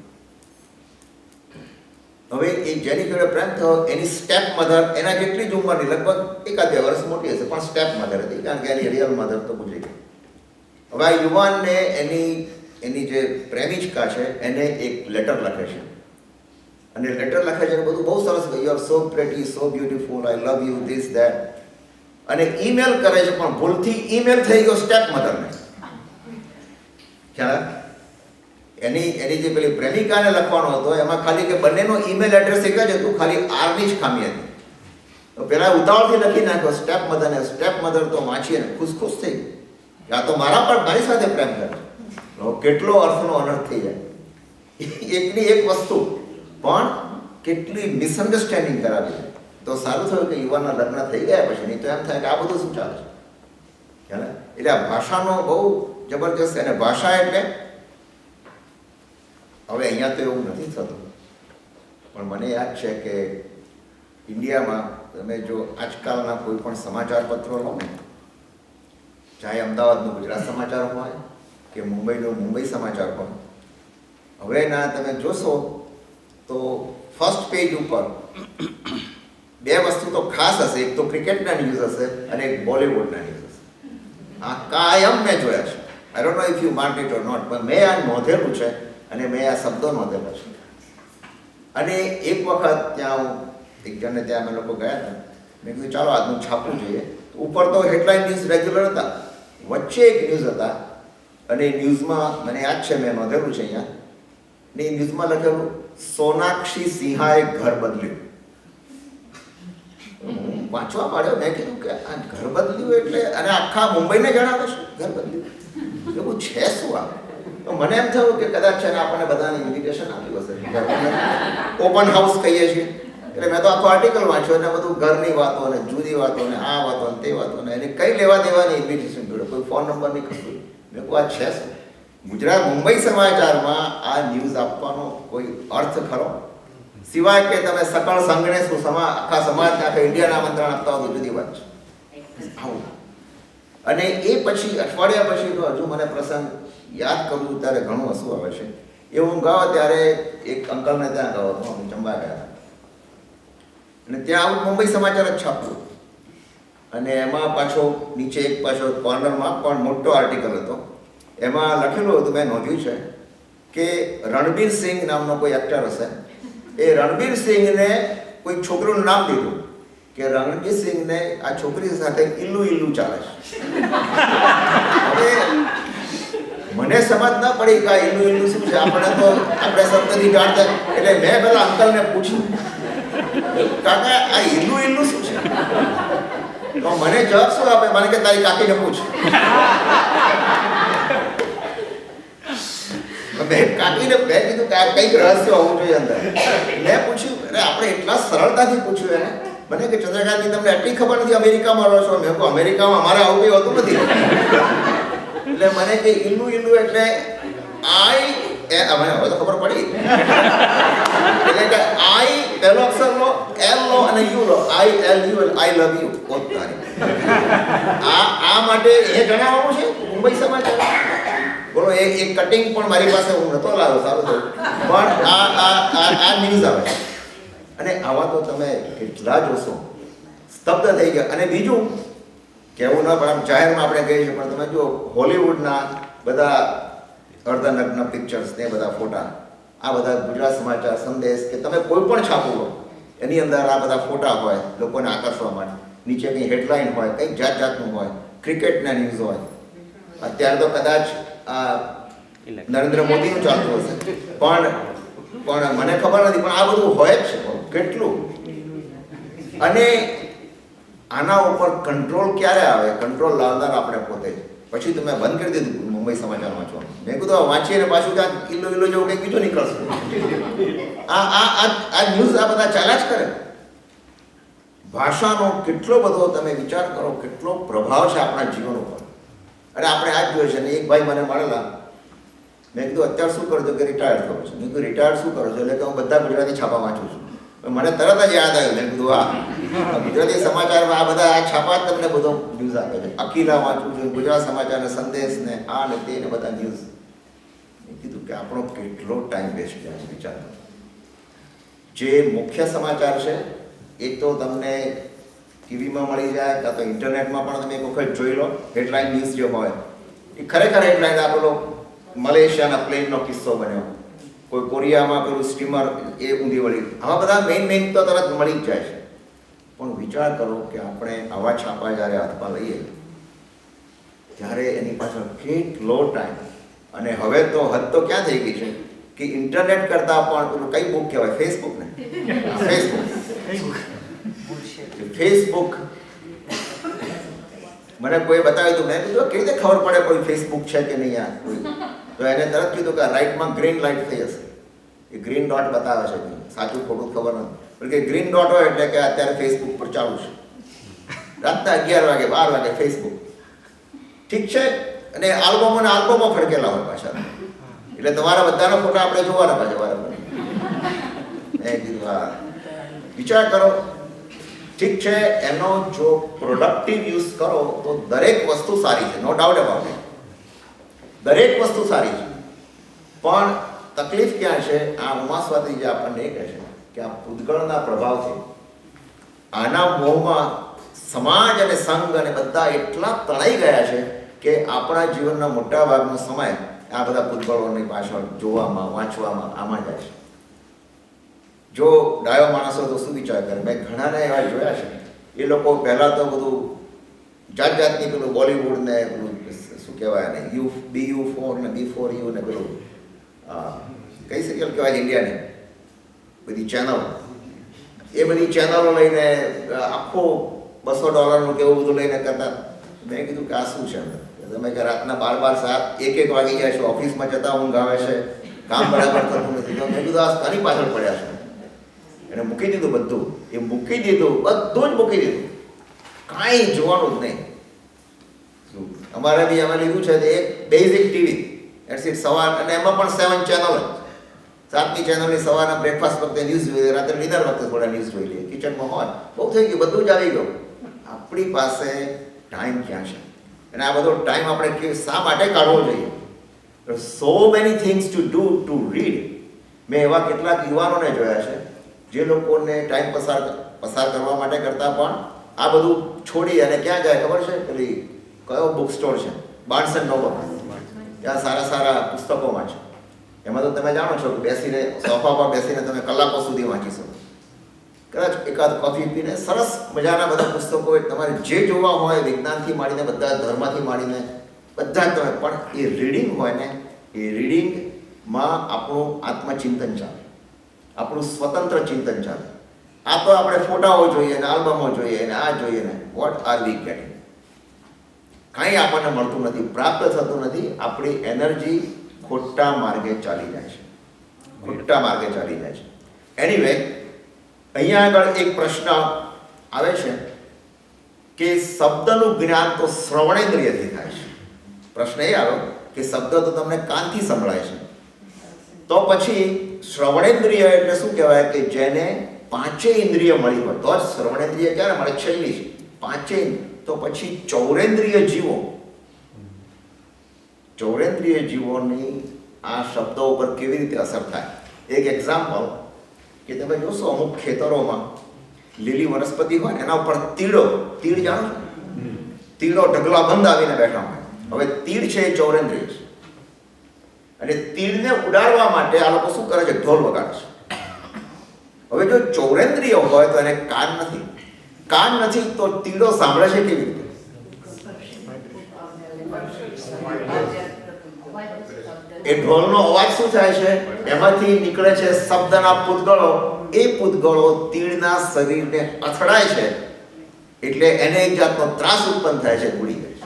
હવે એ જેની જોડે પ્રેમ થયો એની સ્ટેપ મધર એના જેટલી જ ઉંમરની, લગભગ 1-2 વર્ષ મોટી હશે, પણ સ્ટેપ મધર હતી, કારણ કે એની રિયલ મધર તો ગુજરી ગઈ. હવે આ યુવાનને એની જે પ્રેમિકા છે એને એક લેટર લખે છે. અને લેટર લખે છે બધું બહુ સરસ, you are so pretty, so beautiful, I love you, this that. અને ઈમેલ કરે છે, પણ ભૂલથી ઈમેલ થઈ ગયો સ્ટેપ મધરને. ખ્યાલ? એની જે પેલી પ્રેમિકાને લખવાનો હતો એમાં ખાલી કે બંનેનો ઈમેલ એડ્રેસ એક જ હતું, ખાલી આરની જ ખામી હતી. તો પેલા ઉતાવળથી લખી નાખ્યો સ્ટેપ મધરને. સ્ટેપ મધર તો વાંચીને ખુશ થઈ કે આ તો મારી સાથે પ્રેમ કરે. કેટલો અર્થનો અનર્થ થઈ જાય. એકની એક વસ્તુ પણ કેટલી મિસઅન્ડરસ્ટેન્ડિંગ કરાવી. તો સારું થયું કે યુવાનના લગ્ન થઈ ગયા પછી, નહીં તો એમ થાય કે આ બધું શું ચાલે છે. એટલે આ ભાષાનો બહુ જબરજસ્ત. અને ભાષા એટલે હવે અહીંયા તો એવું નથી થતું, પણ મને યાદ છે કે ઇન્ડિયામાં તમે જો આજકાલના કોઈ પણ સમાચાર પત્રો લો ને, ચાહે અમદાવાદનું ગુજરાત સમાચાર હોય કે મુંબઈનું મુંબઈ સમાચાર હોય, હવેના તમે જોશો તો ફર્સ્ટ પેજ ઉપર બે વસ્તુ તો ખાસ હશે. એક તો ક્રિકેટના ન્યૂઝ હશે અને એક બોલિવૂડના ન્યૂઝ હશે. આ કાયમ મેં જોયા છે. I don't know if you mark it or not, પણ મેં આ નોંધેલું છે અને મેં આ શબ્દો નોંધેલા છે. અને એક વખત ત્યાં હું એક જણને ત્યાં અમે લોકો ગયા હતા. મેં કીધું ચાલો આજનું છાપવું જોઈએ. ઉપર તો હેડલાઇન ન્યૂઝ રેગ્યુલર હતા, વચ્ચે એક ન્યૂઝ હતા અને ન્યૂઝમાં મને યાદ છે મેં નોંધેલું છે અહીંયા. ને એ ન્યૂઝમાં લખેલું સોનાક્ષી સિંહાએ ઘર બદલ્યું. વાંચવા માંડ્યો. મેં કીધું કે આ ઘર બદલ્યું એટલે, અને આખા મુંબઈને જણાવે છે ઘર બદલ્યું. એવું છે શું આ? તો મને એમ થયું કે કદાચ છે ને આપણને બધાને ઇન્વિટેશન આપ્યું હશે. ઓપન હાઉસ કહીએ છીએ એટલે મેં તો આખો આર્ટિકલ વાંચ્યો અને બધું ઘરની વાતો અને જુદી વાતો અને આ વાતો અને તે વાતો ને એને કઈ લેવા દેવાની ઇન્વિટેશન જોડે કોઈ ફોન નંબર નહીં કશું. મેં કહું આ છે શું? ગુજરાત મુંબઈ સમાચારમાં આ ન્યૂઝ આપવાનો કોઈ અર્થ ખરો? સિવાય કે તમે સકળ સંઘને શું આખા સમાજને આખા ઇન્ડિયાના આમંત્રણ આપતા હોય તો જુદી વાત છે. આવું. અને એ પછી અઠવાડિયા પછી તો હજુ મને પ્રસંગ યાદ કરું ત્યારે ઘણું હસવું આવે છે. એ હું ગયો ત્યારે એક અંકલને ત્યાં ગયો હતો, અમે જમવા ગયા હતા. અને ત્યાં આવું મુંબઈ સમાચાર જ છાપતું. અને એમાં પાછો નીચે એક પાછો કોર્નરમાં પણ મોટો આર્ટિકલ હતો. એમાં લખેલું હતું, મેં નોંધ્યું છે કે રણબીર સિંહ નામનો કોઈ એક્ટર હશે, એ રણબીર સિંહને કોઈ છોકરીનું નામ દીધું કે રણબીર સિંહને આ છોકરી સાથે ઈલ્લું ચાલે છે. હવે મને સમજ ના પડી કે આ ઈલ્લું શું છે. આપણે શબ્દથી જાણતા. એટલે મેં પેલા અંકલને પૂછ્યું, કાકા આ ઈલ્લું શું છે? તો મને જવાબ શું આપે? મને કે તારી કાકીને પૂછ. મેં કાકીને મેં કીધું કે આ કંઈક રહસ્ય હોવું જોઈએ અંદર. મેં પૂછ્યું, અરે આપણે એટલા સરળતાથી પૂછ્યું એને. મને કે ચંદ્રકાંતજી તમને એટલી ખબર નથી અમેરિકામાં રહો છો? મેં કહું અમેરિકામાં અમારે આવું કંઈ હોતું નથી. એટલે મને કે ઈલ્લું એટલે મને હવે તો ખબર પડી. એટલે કે આઈ પહેલો અક્ષર લો, એલ લો અને યુ લો. ILU, I love you. આ માટે એ જણાવવાનું છે મુંબઈ સમાચાર. બોલો એક કટિંગ પણ મારી પાસે હું નતો લાવ્યો, સારું થયું. પણ આ ન્યૂઝ આવે અને આવા તો તમે કેટલા જોશો, સ્તબ્ધ થઈ ગયા. અને બીજું કહેવું ન પણ આમ જાહેરમાં આપણે કહીએ છીએ, પણ તમે જો હોલિવૂડના બધા અર્ધનગ્ન પિક્ચર્સ ને બધા ફોટા, આ બધા ગુજરાત સમાચાર, સંદેશ કે તમે કોઈ પણ છાપો લો એની અંદર આ બધા ફોટા હોય લોકોને આકર્ષવા માટે. નીચે કંઈ હેડલાઇન હોય, કંઈક જાતનું હોય, ક્રિકેટના ન્યૂઝ હોય. અત્યારે તો કદાચ નરેન્દ્ર મોદીનું ચાલતું હશે, પણ મને ખબર નથી, પણ આ બધું હોય જ છે કેટલું. અને આના ઉપર કંટ્રોલ ક્યારે આવે? કંટ્રોલ લાવનાર આપણે પોતે જ. પછી તો મેં બંધ કરી દીધું મુંબઈ સમાચાર વાંચવાનું. મેં કીધું વાંચીને પાછું ત્યાં કિલ્લો જેવું કંઈક બીજું નીકળશે. આ ન્યૂઝ આ બધા ચાલ્યા જ કરે. ભાષાનો કેટલો બધો તમે વિચાર કરો, કેટલો પ્રભાવ છે આપણા જીવન ઉપર. અને આપણે આ જ જોઈએ છે. ને એક ભાઈ મને મળેલા, મેં કીધું અત્યારે શું કરો છો? કે રિટાયર્ડ કરો છો. મેં કીધું રિટાયર્ડ શું કરો છો? એટલે કે હું બધા ગુજરાતી છાપા વાંચું છું. મને તરત જ યાદ આવ્યું. મેં કીધું હા, ગુજરાતી સમાચારમાં આ બધા આ છાપા જ તમને બધો ન્યૂઝ આપે છે. અકીલા વાંચું છું, ગુજરાત સમાચાર ને સંદેશ ને આ ને તે ને બધા ન્યૂઝ. મેં કીધું કે આપણો કેટલો ટાઈમ વેસ્ટ જાય છે વિચાર. જે મુખ્ય સમાચાર છે એ તો તમને ટીવીમાં મળી જાય, કાં તો ઇન્ટરનેટમાં પણ તમે એક વખત જોઈ લો. હેડલાઇન ન્યૂઝ જે હોય એ ખરેખર હેડલાઇન આપેલો મલેશિયાના પ્લેનનો કિસ્સો બન્યો, કોઈ કોરિયામાં પેલું સ્ટીમર એ ઊંધી વળી. આવા બધા મેઇન તો તરત મળી જ જાય છે. પણ વિચાર કરો કે આપણે આવા છાપા જ્યારે હાથમાં લઈએ ત્યારે એની પાછળ કેટલો ટાઈમ. અને હવે તો હદ તો ક્યાં થઈ ગઈ છે કે ઇન્ટરનેટ કરતાં પણ પેલું કઈ બુક કહેવાય? ફેસબુક ને. ફેસબુક ફેસબુક મને કોઈ બતાવ્યું હતું, મેં કીધું કેવી રીતે ખબર પડે કોઈ ફેસબુક છે કે નહીં આ કોઈ? તો એને તરત કીધું કે રાઈટમાં ગ્રીન લાઇટ થઈ હશે, એ ગ્રીન ડોટ બતાવે છે, સાચું ખોટું ખબર નથી, પણ કે ગ્રીન ડોટ હોય એટલે કે અત્યારે ફેસબુક પર ચાલુ છે, રાતના 11 વાગે 12 વાગે ફેસબુક, ઠીક છે. અને આલ્બમો ફડકેલા હોય પાછા, એટલે તમારા બધાના ફોટા આપણે જોવાના પાછા વારંવાર. મેં કીધું હા, વિચાર કરો, ઠીક છે. એનો જો પ્રોડક્ટિવ યુઝ કરો તો દરેક વસ્તુ સારી છે, નો ડાઉટ અબાઉટ ઇટ, દરેક વસ્તુ સારી છે. પણ તકલીફ ક્યાં છે? આ ઉમાસ્વાદી જે આપણને એ કહે છે કે આ પૂતગળના પ્રભાવથી આના મોહમાં સમાજ અને સંઘ અને બધા એટલા તણાઈ ગયા છે કે આપણા જીવનના મોટા ભાગનો સમય આ બધા પૂતગળોની પાછળ જોવામાં, વાંચવામાં, આમાં જાય છે. જો ડાયો માણસો તો શું વિચાર કરે? મેં ઘણાને એવા જોયા છે, એ લોકો પહેલાં તો બધું જાતની પેલું બોલિવૂડ ને પેલું શું કહેવાય ને BU4 ને B4U ને પેલું કઈ સિરિયલ કહેવાય ઇન્ડિયાની બધી ચેનલો, એ બધી ચેનલો લઈને આખો $200 કેવું બધું લઈને કરતા. મેં કીધું કે આ શું છે? તમે કે રાતના 12 1 વાગી જાય છે, ઓફિસમાં જતા ઊંઘ આવે છે, કામ બરાબર થતું નથી. તો મેં કીધું આ કાની પાછળ પડ્યા છે? એને મૂકી દીધું બધું, એ મૂકી દીધું, બધું જ મૂકી દીધું, કાંઈ જોવાનું જ નહીં. અમારે બી અમે લીધું છે એક બેઝિક ટીવી, એટ્સ ઇટ, સવાર, અને એમાં પણ 7 ચેનલ, 7મી ચેનલની સવારના બ્રેકફાસ્ટ વખતે ન્યૂઝ જોઈએ, રાત્રે ડિનર વખતે થોડા ન્યૂઝ જોઈ લઈએ, કિચનમાં હોય, બહુ થઈ ગયું, બધું જ આવી ગયું. આપણી પાસે ટાઈમ ક્યાં છે? અને આ બધો ટાઈમ આપણે શા માટે કાઢવો જોઈએ? So many things to do to read. મેં એવા કેટલાક યુવાનોને જોયા છે જે લોકોને ટાઈમ પસાર કરવા માટે કરતાં પણ આ બધું છોડી અને ક્યાં જાય ખબર છે? પેલી કયો બુક સ્ટોર છે, બાર્ન્સ એન્ડ નોબલ, ત્યાં સારા સારા પુસ્તકો વાંચો. એમાં તો તમે જાણો છો કે બેસીને સોફા પર બેસીને તમે કલાકો સુધી વાંચી શકો. કદાચ એકાદ કોફી પીને સરસ મજાના બધા પુસ્તકો તમારે જે જોવા હોય, વિજ્ઞાનથી માંડીને બધા, ધર્મથી માંડીને બધા જ તમે, પણ એ રીડિંગ હોય ને, એ રીડિંગમાં આપણું આત્મચિંતન ચાલે, આપણું સ્વતંત્ર ચિંતન ચાલે. આ તો આપણે ફોટાઓ જોઈએ ને, આલ્બમો જોઈએ ને, આ જોઈએ ને, વોટ આર વી ગેટિંગ? કાંઈ આપણને મળતું નથી, પ્રાપ્ત થતું નથી. આપણી એનર્જી ખોટા માર્ગે ચાલી જાય છે, ખોટા માર્ગે ચાલી જાય છે. એનીવે, અહીંયા આગળ એક પ્રશ્ન આવે છે કે શબ્દનું જ્ઞાન તો શ્રવણેન્દ્રિયથી થાય છે. પ્રશ્ન એ આવ્યો કે શબ્દ તો તમને કાનથી સંભળાય છે, તો પછી શ્રવણેન્દ્રિય એટલે શું કહેવાય? કે જેને 5 ઇન્દ્રિય મળી હોય તો જ શ્રવણેન્દ્રિય ક્યારે મળે? છેલ્લી છે 5. તો પછી ચૌરેન્દ્રિય જીવો, ચૌરેન્દ્રિય જીવોની આ શબ્દો ઉપર કેવી રીતે અસર થાય? એક એક્ઝામ્પલ કે તમે જોશો, અમુક ખેતરોમાં લીલી વનસ્પતિ હોય એના ઉપર તીડ જાણો છો? તીડો ઢગલા બંધ આવીને બેઠા હોય. હવે તીડ છે એ ચૌરેન્દ્રિય છે, અને તીડને ઉડાડવા માટે આ લોકો શું કરે છે? ઢોલ વગાડે છે. હવે જો ચૌરેન્દ્રિય હોય તો એને કાન નથી, તો તીડો સાંભળે છે કેવી રીતે? એ ઢોલનો અવાજ શું થાય છે? એમાંથી નીકળે છે શબ્દના પૂતગળો. એ પૂતગળો તીડના શરીરને અથડાય છે, એટલે એને એક જાતનો ત્રાસ ઉત્પન્ન થાય છે, ઉડી જાય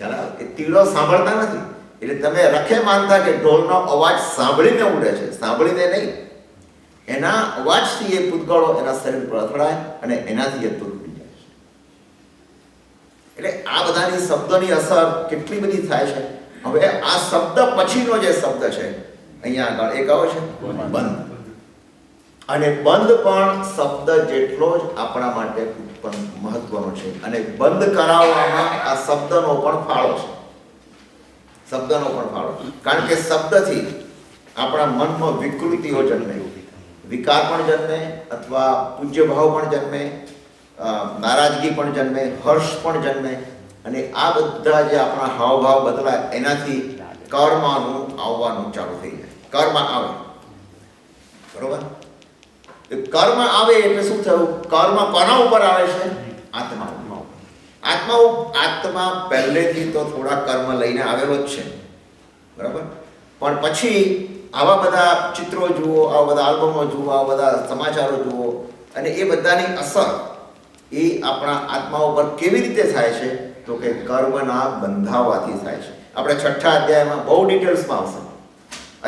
છે. એ તીડો સાંભળતા નથી, એટલે તમે રખે માનતા કે ઢોલનો અવાજ સાંભળીને ઉડે છે, સાંભળીને નહીં. એના અવાજથી એ પૂતગળો એના શરીર પર અથડાય અને એનાથી એ તૂટી જાય છે. એટલે આ બધાની શબ્દની અસર કેટલી બધી થાય છે. હવે આ શબ્દ પછીનો જે શબ્દ છે અહીંયા આગળ એ કયો છે? બંધ. અને બંધ પણ શબ્દ જેટલો જ આપણા માટે મહત્વનો છે, અને બંધ કરાવવામાં આ શબ્દનો પણ ફાળો છે, શબ્દનો પણ ફાળો. કારણ કે શબ્દથી આપણા મનમાં વિકૃતિઓ જન્મે, વિકાર પણ જન્મે, અથવા પૂજ્ય ભાવ પણ જન્મે, નારાજગી પણ જન્મે, હર્ષ પણ જન્મે, અને આ બધા જે આપણા હાવભાવ બદલાય એનાથી કર્મનું આવવાનું ચાલુ થઈ જાય. કર્મ આવે, બરોબર? કર્મ આવે એટલે શું થયું? કર્મ કોના ઉપર આવે છે? આત્મા ઉપર. આત્મા પહેલેથી તો થોડા કર્મ લઈને આવેલો જ છે, બરાબર? પણ પછી આવા બધા ચિત્રો જુઓ, આવા બધા આલ્બમો જુઓ, આવા બધા સમાચારો જુઓ, અને એ બધાની અસર એ આપણા આત્મા ઉપર કેવી રીતે થાય છે? તો કે કર્મના બંધાવાથી થાય છે. આપણે 6થા અધ્યાયમાં બહુ ડિટેલ્સમાં આવશે.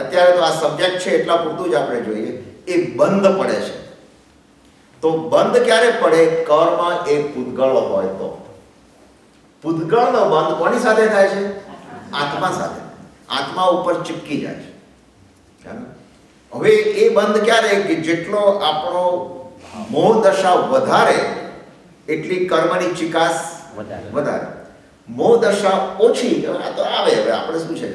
અત્યારે તો આ સબ્જેક્ટ છે એટલા પૂરતું જ આપણે જોઈએ. એ બંધ પડે છે. તો બંધ ક્યારે પડે? કર્મ એ પૂતગળ હોય તો. પૂતગળનો બંધ કોની સાથે થાય છે? આત્મા સાથે. આત્મા ઉપર ચીપકી જાય છે. હવે એ બંધ ક્યારે? કે જેટલો આપણો મોહ દશા વધારે એટલી કર્મની ચિકાસ વધારે. મોહ દશા ઓછી, આ તો આવે, હવે આપણે શું છે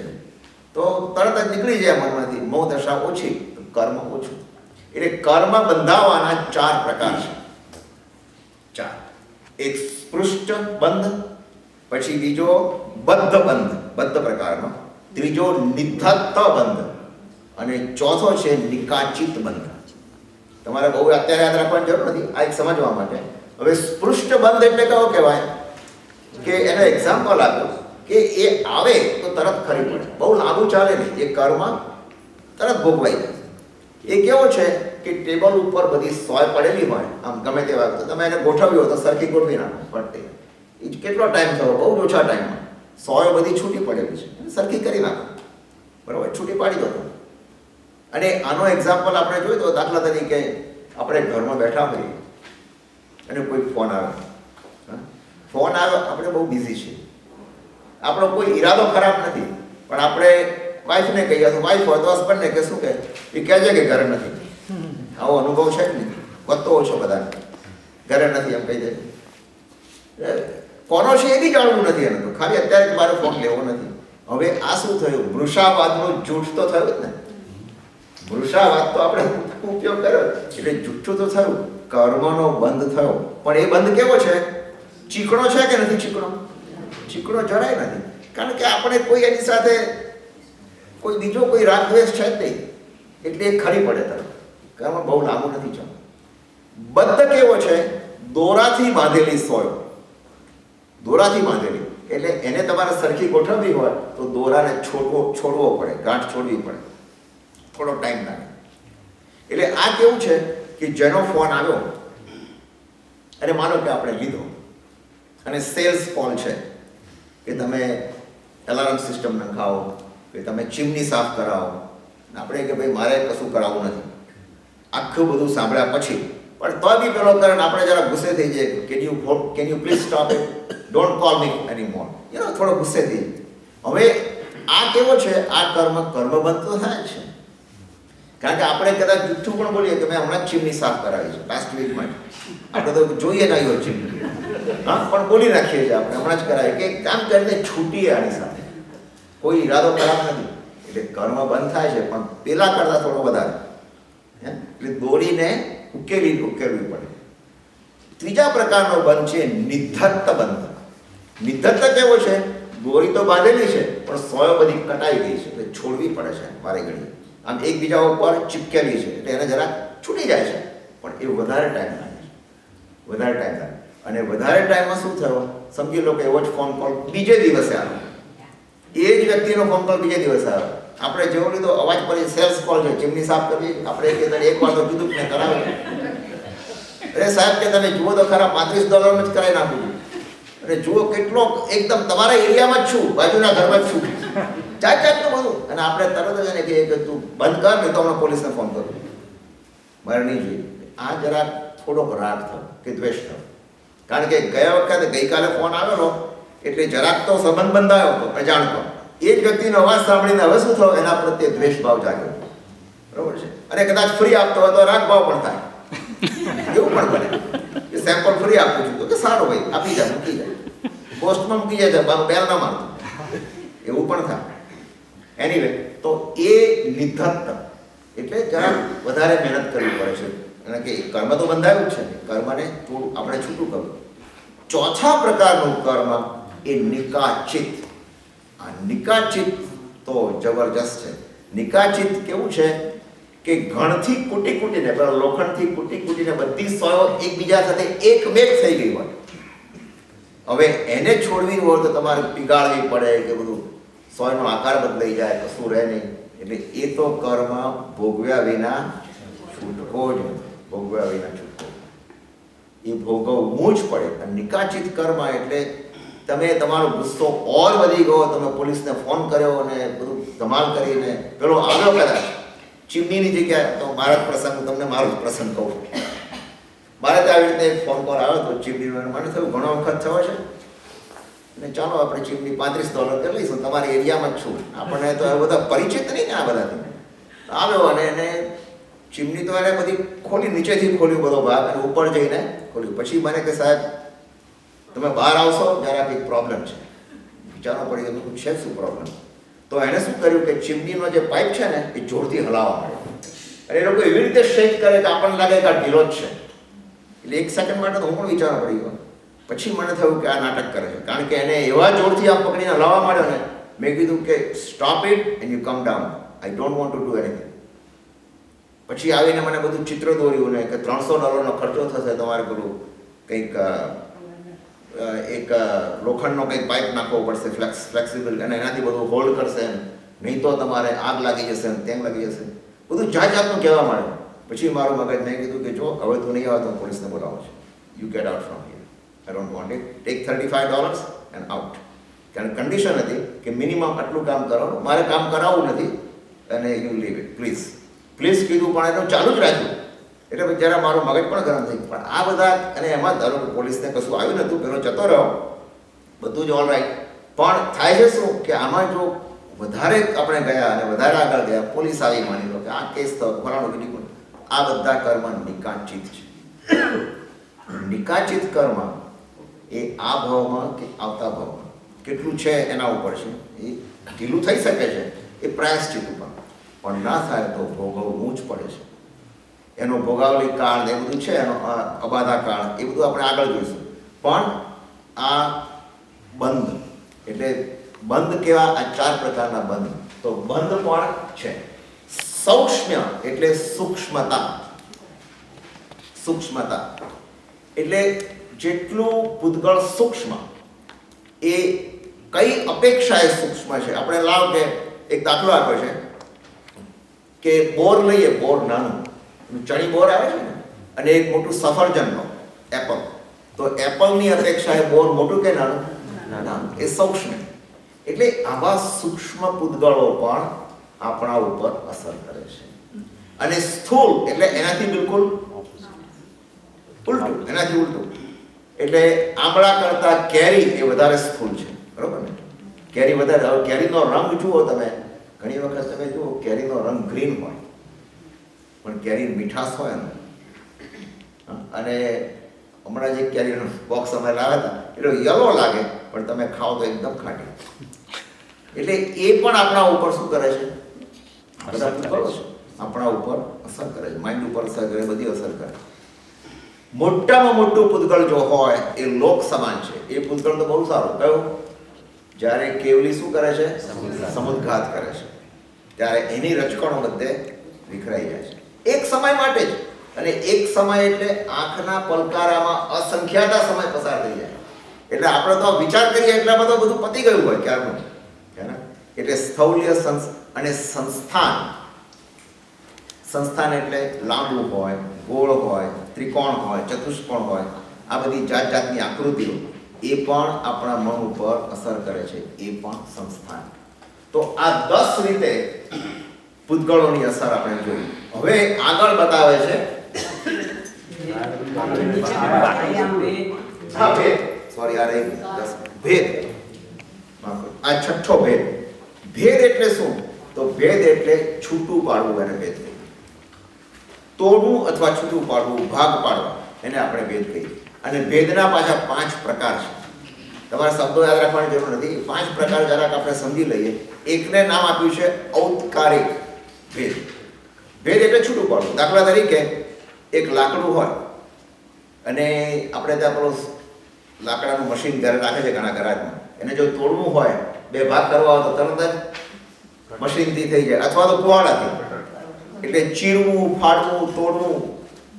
તો તરત જ નીકળી જાય મનમાંથી. મોહ દશા ઓછી, કર્મ ઓછું. એટલે કર્મ બંધાવાના 4 પ્રકાર છે. 4. એક સ્પૃષ્ટ બંધ, પછી બીજો બદ્ધ બંધ, બદ્ધ પ્રકારનો, ત્રીજો નિધત્ત બંધ, અને ચોથો છે નિકાચિત બંધ. તમારે બહુ અત્યારે યાદ રાખવાની જરૂર નથી, આ એક સમજવા માટે. હવે સ્પૃષ્ટ બંધ એટલે કયો કહેવાય? કે એનો એક્ઝામ્પલ આપ્યો કે એ આવે તો તરત ખરી પડે, બહુ લાંબુ ચાલે નહીં, એ કર્મ તરત ભોગવાઈ જાય. એ કેવો છે કે ટેબલ ઉપર બધી સોય પડેલી હોય, આમ ગમે તેવા, તો તમે એને ગોઠવ્યો તો સરખી ગોઠવી નાખો પડતી. એ કેટલો ટાઈમ થયો? બહુ ઓછા ટાઈમમાં સોય બધી છૂટી પડેલી છે, સરખી કરી નાખો, બરાબર, છૂટી પાડી દો. અને આનો એક્ઝામ્પલ આપણે જોઈએ તો દાખલા તરીકે આપણે ઘરમાં બેઠા હોઈએ અને કોઈ ફોન આવે, આપણે બહુ બિઝી છીએ, આપણો કોઈ ઈરાદો ખરાબ નથી, પણ આપણે વાઈફને કહીએ તો વાઈફ હોય તો હસબન્ડને કે શું કહે, એ કહેજે કે ઘરે નથી. આવો અનુભવ છે જ નહીં, વધતો ઓછો બધાને, ઘરે નથી એમ કહી દે. કોનો છે એ બી જાણવું નથી એને, તો ખાલી અત્યારે મારે ફોન લેવો નથી. હવે આ શું થયું? વૃષાવાદનું જૂઠ તો થયું જ ને. વૃષાવાદ તો આપણે ઉપયોગ કર્યો એટલે જૂઠું તો થયું, કર્મનો બંધ થયો. પણ એ બંધ કેવો છે? ચીકણો છે કે નથી ચીકણો? ચીકણો જરાય નથી, કારણ કે આપણે કોઈ એની સાથે કોઈ બીજો કોઈ રાગ દ્વેષ છે જ નહીં, એટલે એ ખરી પડે તરફ. કર્મ બહુ લાંબુ નથી ચાલતું. બંધ કેવો છે? દોરાથી બાંધેલી સોય, દોરાથી બાંધેલી, એટલે એને તમારે સરખી ગોઠવવી હોય તો દોરાને છોડવો પડે, ગાંઠ છોડવી પડે, થોડો ટાઈમ લાગે. એટલે આ કેવું છે કે જેનો ફોન આવ્યો અને માનો કે આપણે લીધો અને સેલ્સ કોલ છે કે તમે એલાર્મ સિસ્ટમ નખાવો, કે તમે ચીમની સાફ કરાવો. આપણે કે ભાઈ મારે કશું કરાવવું નથી. આખું બધું સાંભળ્યા પછી પણ તો બી પેલો કરે, આપણે જરા ગુસ્સે થઈ જાય, can you please stop it, don't call me anymore, થોડો ગુસ્સે થઈ જાય. હવે આ કેવો છે? આ કર્મબંધ તો થાય છે, કારણ કે આપણે કદાચ જુઠ્ઠું પણ બોલીએ કે મેં હમણાં જ ચીમની સાફ કરાવી છે લાસ્ટ વીકમાં, આપણે તો જોઈએ ના હોય ચીમની, હા, પણ બોલી રાખીએ છીએ આપણે હમણાં જ કરાવીએ, કે કામ કરીને છૂટીએ આની સાથે, કોઈ ઈરાદો ખરાબ નથી. એટલે કર્મ બંધ થાય છે, પણ પેલા કરતાં થોડો વધારે, એટલે દોરીને ઉકેલવી પડે. ત્રીજા પ્રકારનો બંધ છે નિધત્ત બંધ. નિધત્ત કેવો છે? દોરી તો બાંધેલી છે પણ સોય બધી કટાઈ ગઈ છે, એટલે છોડવી પડે છે વારે ઘડી. આમ એકબીજા ઉપર ચીપકેલી છે એટલે એને જરા છૂટી જાય છે, પણ એ વધારે ટાઈમ લાગે છે, વધારે ટાઈમ લાગે. અને વધારે ટાઈમમાં શું થયો? સમજી લો કે એવો જ ફોન કોલ બીજે દિવસે આવ્યો, એ જ વ્યક્તિનો ફોન કોલ બીજે દિવસે આવ્યો. આપણે જેવો લીધો અવાજ પર સેલ્સ કોલ છે, ચીમની સાફ કરવી, આપણે એક વાર તો કીધું કે કરાવે. અરે સાહેબ કે તમે જુઓ તો ખરા, $35 જ કરાવી નાખું છું. અને જુઓ કેટલો એકદમ તમારા એરિયામાં જ છું, બાજુના ઘરમાં જ છું, જાતનું બધું. અને આપણે તરત જ એને કહીએ કે તું બંધ કર, નહીં તો હમણાં પોલીસને ફોન કરું, મારે નહીં જોઈએ. આ જરા થોડોક રાગ થયો કે દ્વેષ થયો, કારણ કે ગયા વખતે ગઈકાલે ફોન આવેલો એટલે જરાક તો સંબંધ બંધાયો હતો અજાણતો. એ જ વ્યક્તિનો અવાજ સાંભળીને હવે શું થયો? એના પ્રત્યે દ્વેષ ભાવ જાગ્યો, બરોબર છે. અને કદાચ ફ્રી આપતો હોય તો રાગ ભાવ પણ થાય, એવું પણ બને કે સેમ્પલ ફ્રી આપું છું તો કે સારું ભાઈ આપી જાય, મૂકી જાય, પોસ્ટમાં મૂકી જાય, બેલ ના મારતું, એવું પણ થાય. એનીવે, તો એ નિધત્ત એટલે જરા વધારે મહેનત કરવી પડે છે, કારણ કે કર્મ તો બંધાયું જ છે, કર્મને થોડું આપણે છૂટું કરવું. ચોથા પ્રકારનું કર્મ એ નિકાચિત. આ નિકાચિત તો જબરજસ્ત છે. નિકાચિત કેવું છે કે ઘણથી કૂટીને, પેલા લોખંડથી કૂટીને બધી સોયો એકબીજા સાથે એકમેક થઈ ગઈ હોય. હવે એને છોડવી હોય તો તમારે પીગાળવી પડે કે બધું સોયનો આકાર બદલાઈ જાય, કશું રહે નહીં. એટલે એ તો કર્મ ભોગવ્યા વિના છૂટકો જ, ભોગવ્યા વિના છૂટકો. એ ભોગવવું જ પડે. અને નિકાચિત કર્મ એટલે તમે તમારો ગુસ્સો ઓર વધી ગયો, તમે પોલીસને ફોન કર્યો અને બધું ધમાલ કરીને પેલો આવ્યો કદાચ ચીમનીની જગ્યાએ, તો મારા જ પ્રસંગ, તમને મારો જ પ્રસંગ કહું. મારે તો આવી રીતે એક ફોન કોલ આવ્યો તો ચીમની, મને થયું ઘણો વખત થયો છે ને ચાલો આપણે ચીમની $35 કરી લઈશું, તમારી એરિયામાં જ છું. આપણને તો એ બધા પરિચિત નહીં ને આ બધાથી. આવ્યો અને એને ચીમની તો એને બધી ખોલી, નીચેથી ખોલ્યું બધો ભાગ અને ઉપર જઈને ખોલ્યું. પછી મને કે સાહેબ તમે બહાર આવશો જરા કંઈક પ્રોબ્લેમ છે. વિચારવા પડી ગયું છે શું પ્રોબ્લેમ. તો એણે શું કર્યું કે ચીમનીનો જે પાઇપ છે ને એ જોરથી હલાવવા માંડ્યો અને એ લોકો એવી રીતે શેક કરે કે આપણને લાગે કે આ ઢીલો જ છે. એટલે એક સેકન્ડ માટે તો હું પણ વિચારવા પડી ગયો. પછી મને થયું કે આ નાટક કરે છે, કારણ કે એને એવા જોરથી આમ પકડીને હલાવવા માંડ્યો ને. મેં કીધું કે stop it and you calm down, I don't want to do anything. પછી આવીને મને બધું ચિત્ર દોર્યું ને કે $300 ખર્ચો થશે, તમારે પેલું કંઈક એક લોખંડનો કંઈક પાઇપ નાખવો પડશે ફ્લેક્સિબલ, અને એનાથી બધું હોલ્ડ કરશે, નહીં તો તમારે આગ લાગી જશે ને તેમ લાગી જશે, બધું જાતનું કહેવા માંડ્યું. પછી મારું મગજ, મેં કીધું કે જો હવે તું નહીં આવે તો પોલીસને બોલાવો છે, you get out from here, I don't want it, take $35 and out. કારણ કન્ડિશન હતી કે મિનિમમ આટલું કામ કરવાનું, મારે કામ કરાવવું નથી અને you leave it please. Please કીધું પણ એનું ચાલુ જ રાખ્યું. એટલે પછી જરા મારું મગજ પણ ગરમ થઈ. પણ આ બધા, અને એમાં ધારો કે પોલીસને કશું આવ્યું નહોતું, પેલો જતો રહ્યો, બધું જ ઓલ રાઈટ. પણ થાય છે શું કે આમાં જો વધારે આપણે ગયા અને વધારે આગળ ગયા, પોલીસ આવી, માની લો કે આ કેસ થયો, ફલાણું બીજું, આ બધા કર્મ નિકાચિત છે. નિકાચિત કર્મ એ આ ભાવમાં કે આવતા ભાવમાં કેટલું છે એના ઉપર છે. એ ઢીલું થઈ શકે છે એ પ્રાયશ્ચિત ઉપર, પણ ના થાય તો ભોગવવું જ પડે છે. એનો ભોગાવલી કાળ એ બધું છે, એનો અબાધા કાળ એ બધું આપણે આગળ જોઈશું. પણ આ બંધ એટલે બંધ કેવા, આ 4 પ્રકારના બંધ. તો બંધ પણ છે. સૌક્ષ્મ્ય એટલે સૂક્ષ્મતા. સૂક્ષ્મતા એટલે જેટલું પૂતગળ સૂક્ષ્મ એ કઈ અપેક્ષાએ સૂક્ષ્મ છે. આપણે લાવ કે એક દાખલો આપ્યો છે કે બોર લઈએ, બોર નાનું ચણી બોર આવે છે ને, અને એક મોટું સફરજનનો એપલ. તો એપલની અપેક્ષા એ બોર મોટું કે નાનું? નાનું. એ સૂક્ષ્મ. એટલે આવા સૂક્ષ્મ પૂતગળો પણ આપણા ઉપર અસર કરે છે. અને સ્થૂળ એટલે એનાથી બિલકુલ ઉલટું, એનાથી ઉલટું. એટલે આંબળા કરતા કેરી એ વધારે સ્થૂળ છે, બરોબર ને? કેરી વધારે. હવે કેરીનો રંગ જુઓ તમે, ઘણી વખત તમે જુઓ કેરીનો રંગ ગ્રીન હોય પણ કેરી મીઠાશ હોય ને. અને હમણાં જે કેરીનો બોક્સ અમે લાવ્યા હતા એટલો યલો લાગે પણ તમે ખાઓ તો એકદમ ખાટી. એટલે એ પણ આપણા ઉપર શું કરે છે? બધા પૂતગળો છે, આપણા ઉપર અસર કરે છે, માઇન્ડ ઉપર અસર કરે, બધી અસર કરે. મોટામાં મોટું પૂતગળ જો હોય એ લોક સમાન છે. એ પૂતગળ તો બહુ સારું. કયું? જ્યારે કેવલી શું કરે છે? સમુદ્ઘાત કરે છે, ત્યારે એની રચકણો બધે વિખરાઈ જાય છે એક સમય માટે જ. અને એક સમય એટલે આંખના પલકારામાં અસંખ્યાતા સમય પસાર થઈ જાય. એટલે આપણે તો વિચાર કરીએ એટલામાં તો બધું પતી ગયું હોય ક્યારનું, હે ને? એટલે સ્થૌલ્ય અને સંસ્થાન. સંસ્થાન એટલે લાંબુ હોય, ગોળ હોય, ત્રિકોણ હોય, ચતુષ્કોણ હોય, આ બધી જાત જાતની આકૃતિઓ એ પણ આપણા મન ઉપર અસર કરે છે. એ પણ સંસ્થાન. તો આ 10 રીતે પૂતગળોની અસર આપણે જોઈ. હવે આગળ બતાવે છે ભેદ. આ છઠ્ઠો ભેદ. ભેદ એટલે શું? તો ભેદ એટલે છૂટું પાડવું, એને ભેદ કહીએ. તોડવું અથવા છૂટું પાડવું, ભાગ પાડવા, એને આપણે ભેદ કહીએ. અને ભેદના પાછા 5 પ્રકાર છે. તમારે શબ્દો યાદ રાખવાની જરૂર નથી. 5 પ્રકાર જરાક આપણે સમજી લઈએ. એકને નામ આપ્યું છે ઔત્કારિક ભેદ. ભેદ એટલે છૂટું પાડવું. દાખલા તરીકે એક લાકડું હોય અને આપણે ત્યાં પેલું લાકડાનું મશીન ઘરે રાખે છે ઘણા ગરાજમાં. એને જો તોડવું હોય, 2 ભાગ કરવા હોય તો તરત જ મશીનથી થઈ જાય, અથવા તો કુહાડાથી. એટલે ચીરવું, ફાડવું, તોડવું,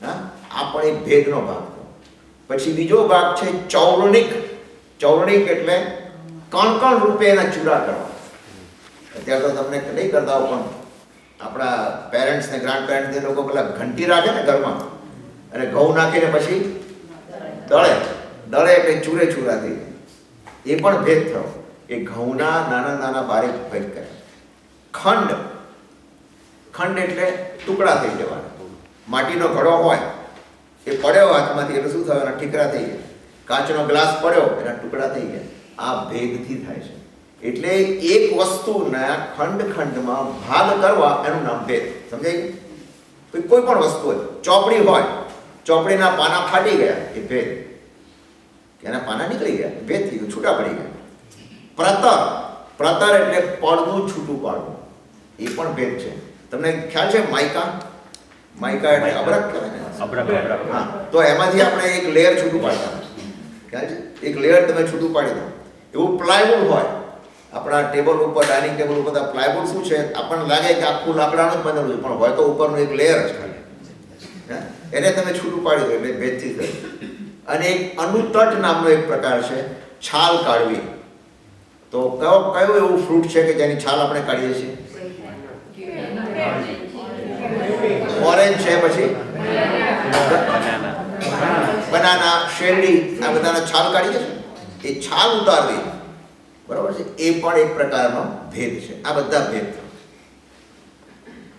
હા, આ પણ એક ભેદનો ભાગ. પછી બીજો ભાગ છે ચૌર્ણિક. ચૌર્ણિક એટલે કણ રૂપે એના ચૂરા કરવા. અત્યારે તો તમને નહીં કરતા હો, પણ આપણા પેરેન્ટ્સ ને ગ્રાન્ડ પેરેન્ટ્સ એ લોકો પેલા ઘંટી રાખે ને ઘરમાં, અને ઘઉં નાખીને પછી દળે દળે એટલે ચૂરે ચૂરા થઈ જાય. એ પણ ભેદ થયો. એ ઘઉંના નાના નાના બારીક ભેદ કરે. ખંડ ખંડ એટલે ટુકડા થઈ જવાના. માટીનો ઘડો હોય એ પડ્યો હાથમાંથી એટલે શું થવાના? ઠીકરા થઈ ગયા. કાચનો ગ્લાસ પડ્યો એના ટુકડા થઈ ગયા. આ ભેદથી થાય છે. એટલે એક વસ્તુના ખંડ ખંડમાં ભાગ કરવા એનું નામ ભેદ. સમજાય ગયું? કોઈ પણ વસ્તુ હોય, ચોપડી હોય, ચોપડીના પાના ફાટી ગયા એ ભેદ. એના પાના નીકળી ગયા ભેદ થઈ ગયું, છૂટા પડી ગયા. પ્રતર પ્રતર એટલે પડનું છૂટું પાડવું, એ પણ ભેદ છે. તમને ખ્યાલ છે માઇકા? માઇકા એટલે અબરક કહેવાય ને? હા, તો એમાંથી આપણે એક લેયર છૂટું પાડતા. ખ્યાલ છે? એક લેયર તમે છૂટું પાડી દો. એવું પ્લાયવુડ હોય આપણા ટેબલ ઉપર, ડાઇનિંગ ટેબલ ઉપર પ્લાયવુડ શું છે? આપણને લાગે કે આખું લાકડાનું જ બનેલું છે, પણ હોય તો ઉપરનું એક લેયર જ ખાલી. એને તમે છૂટું પાડી દો એટલે ભેદથી થયું. અને એક અનુતટ નામનો એક પ્રકાર છે, છાલ કાઢવી. તો કયું એવું ફ્રૂટ છે કે જેની છાલ આપણે કાઢીએ છીએ? ઓરેન્જ છે, પછી બનાના, શેરડી, આ બધાના છાલ કાઢીએ છીએ. એ છાલ ઉતારવી, બરાબર છે, એ પણ એક પ્રકારનો ભેદ છે. આ બધા ભેદ.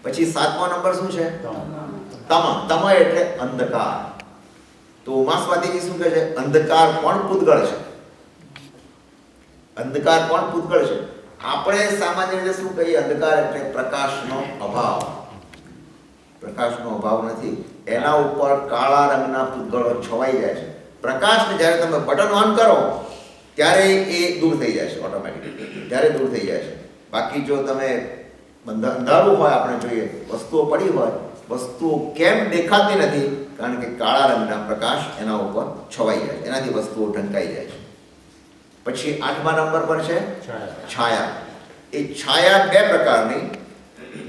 પછી 7મો નંબર શું છે? તમ. તમ એટલે અંધકાર. તો ઉમાસ્વાદીજી શું કહે છે? અંધકાર પણ પૂતગળ છે. અંધકાર પણ પૂતગળ છે. આપણે સામાન્ય રીતે શું કહીએ? અંધકાર એટલે પ્રકાશનો અભાવ. પ્રકાશનો અભાવ નથી, એના ઉપર કાળા રંગના પૂતગળો છવાઈ જાય છે. પ્રકાશને જ્યારે તમે બટન ઓન કરો ત્યારે એ દૂર થઈ જાય છે ઓટોમેટિકલી, ત્યારે દૂર થઈ જાય છે. બાકી જો તમે અંધારું હોય, આપણે જોઈએ વસ્તુઓ પડી હોય, વસ્તુઓ કેમ દેખાતી નથી? કારણ કે કાળા રંગના પ્રકાશ એના ઉપર છવાઈ જાય છે, એનાથી વસ્તુઓ ઢંકાઈ જાય છે. પછી 8મા નંબર પર છે છાયા. એ છાયા બે પ્રકારની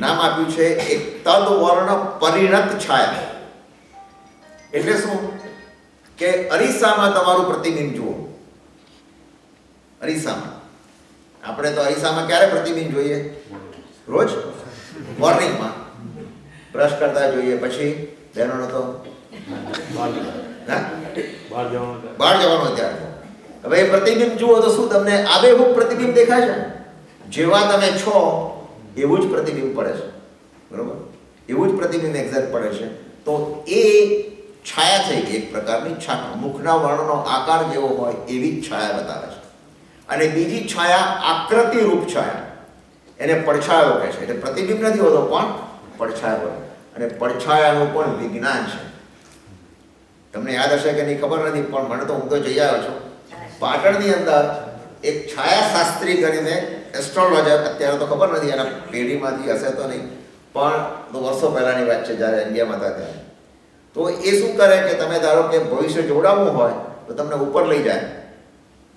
નામ આપ્યું છે. એક તદવર્ણ પરિણત છાયા. એટલે શું? કે અરીસામાં તમારું પ્રતિબિંબ જુઓ. અરીસામાં આપણે તો અરીસામાં ક્યારે પ્રતિબિંબ જોઈએ? રોજ મોર્નિંગમાં બ્રશ કરતા જોઈએ. પછી બહેનોનો તો બહાર જવાનું ત્યારે. હવે એ પ્રતિબિંબ જુઓ તો શું તમને આબેહૂબ પ્રતિબિંબ દેખાય છે? જેવા તમે છો એવું જ પ્રતિબિંબ પડે છે, બરોબર? એવું જ પ્રતિબિંબ એક્ઝેક્ટ પડે છે. તો એ છાયા થઈ ગઈ, એક પ્રકારની છાયા. મુખના વર્ણનો આકાર જેવો હોય એવી જ છાયા બતાવે છે. અને બીજી છાયા આકૃતિ રૂપ છાયા, એને પડછાયો કહે છે. એટલે પ્રતિબિંબ નથી હોતો પણ પડછાયો હોય. અને પડછાયાનું પણ વિજ્ઞાન છે. તમને યાદ હશે કે નહીં ખબર નથી, પણ મને તો હું તો જઈ આવ્યો છું. પાટણની અંદર એક છાયાશાસ્ત્રી કરીને એસ્ટ્રોલોજર, અત્યારે તો ખબર નથી એના પેઢીમાંથી હશે તો નહીં, પણ તો વર્ષો પહેલાંની વાત છે જ્યારે ઇન્ડિયામાં હતા ત્યારે. તો એ શું કરે કે તમે ધારો કે ભવિષ્ય જોડાવવું હોય તો તમને ઉપર લઈ જાય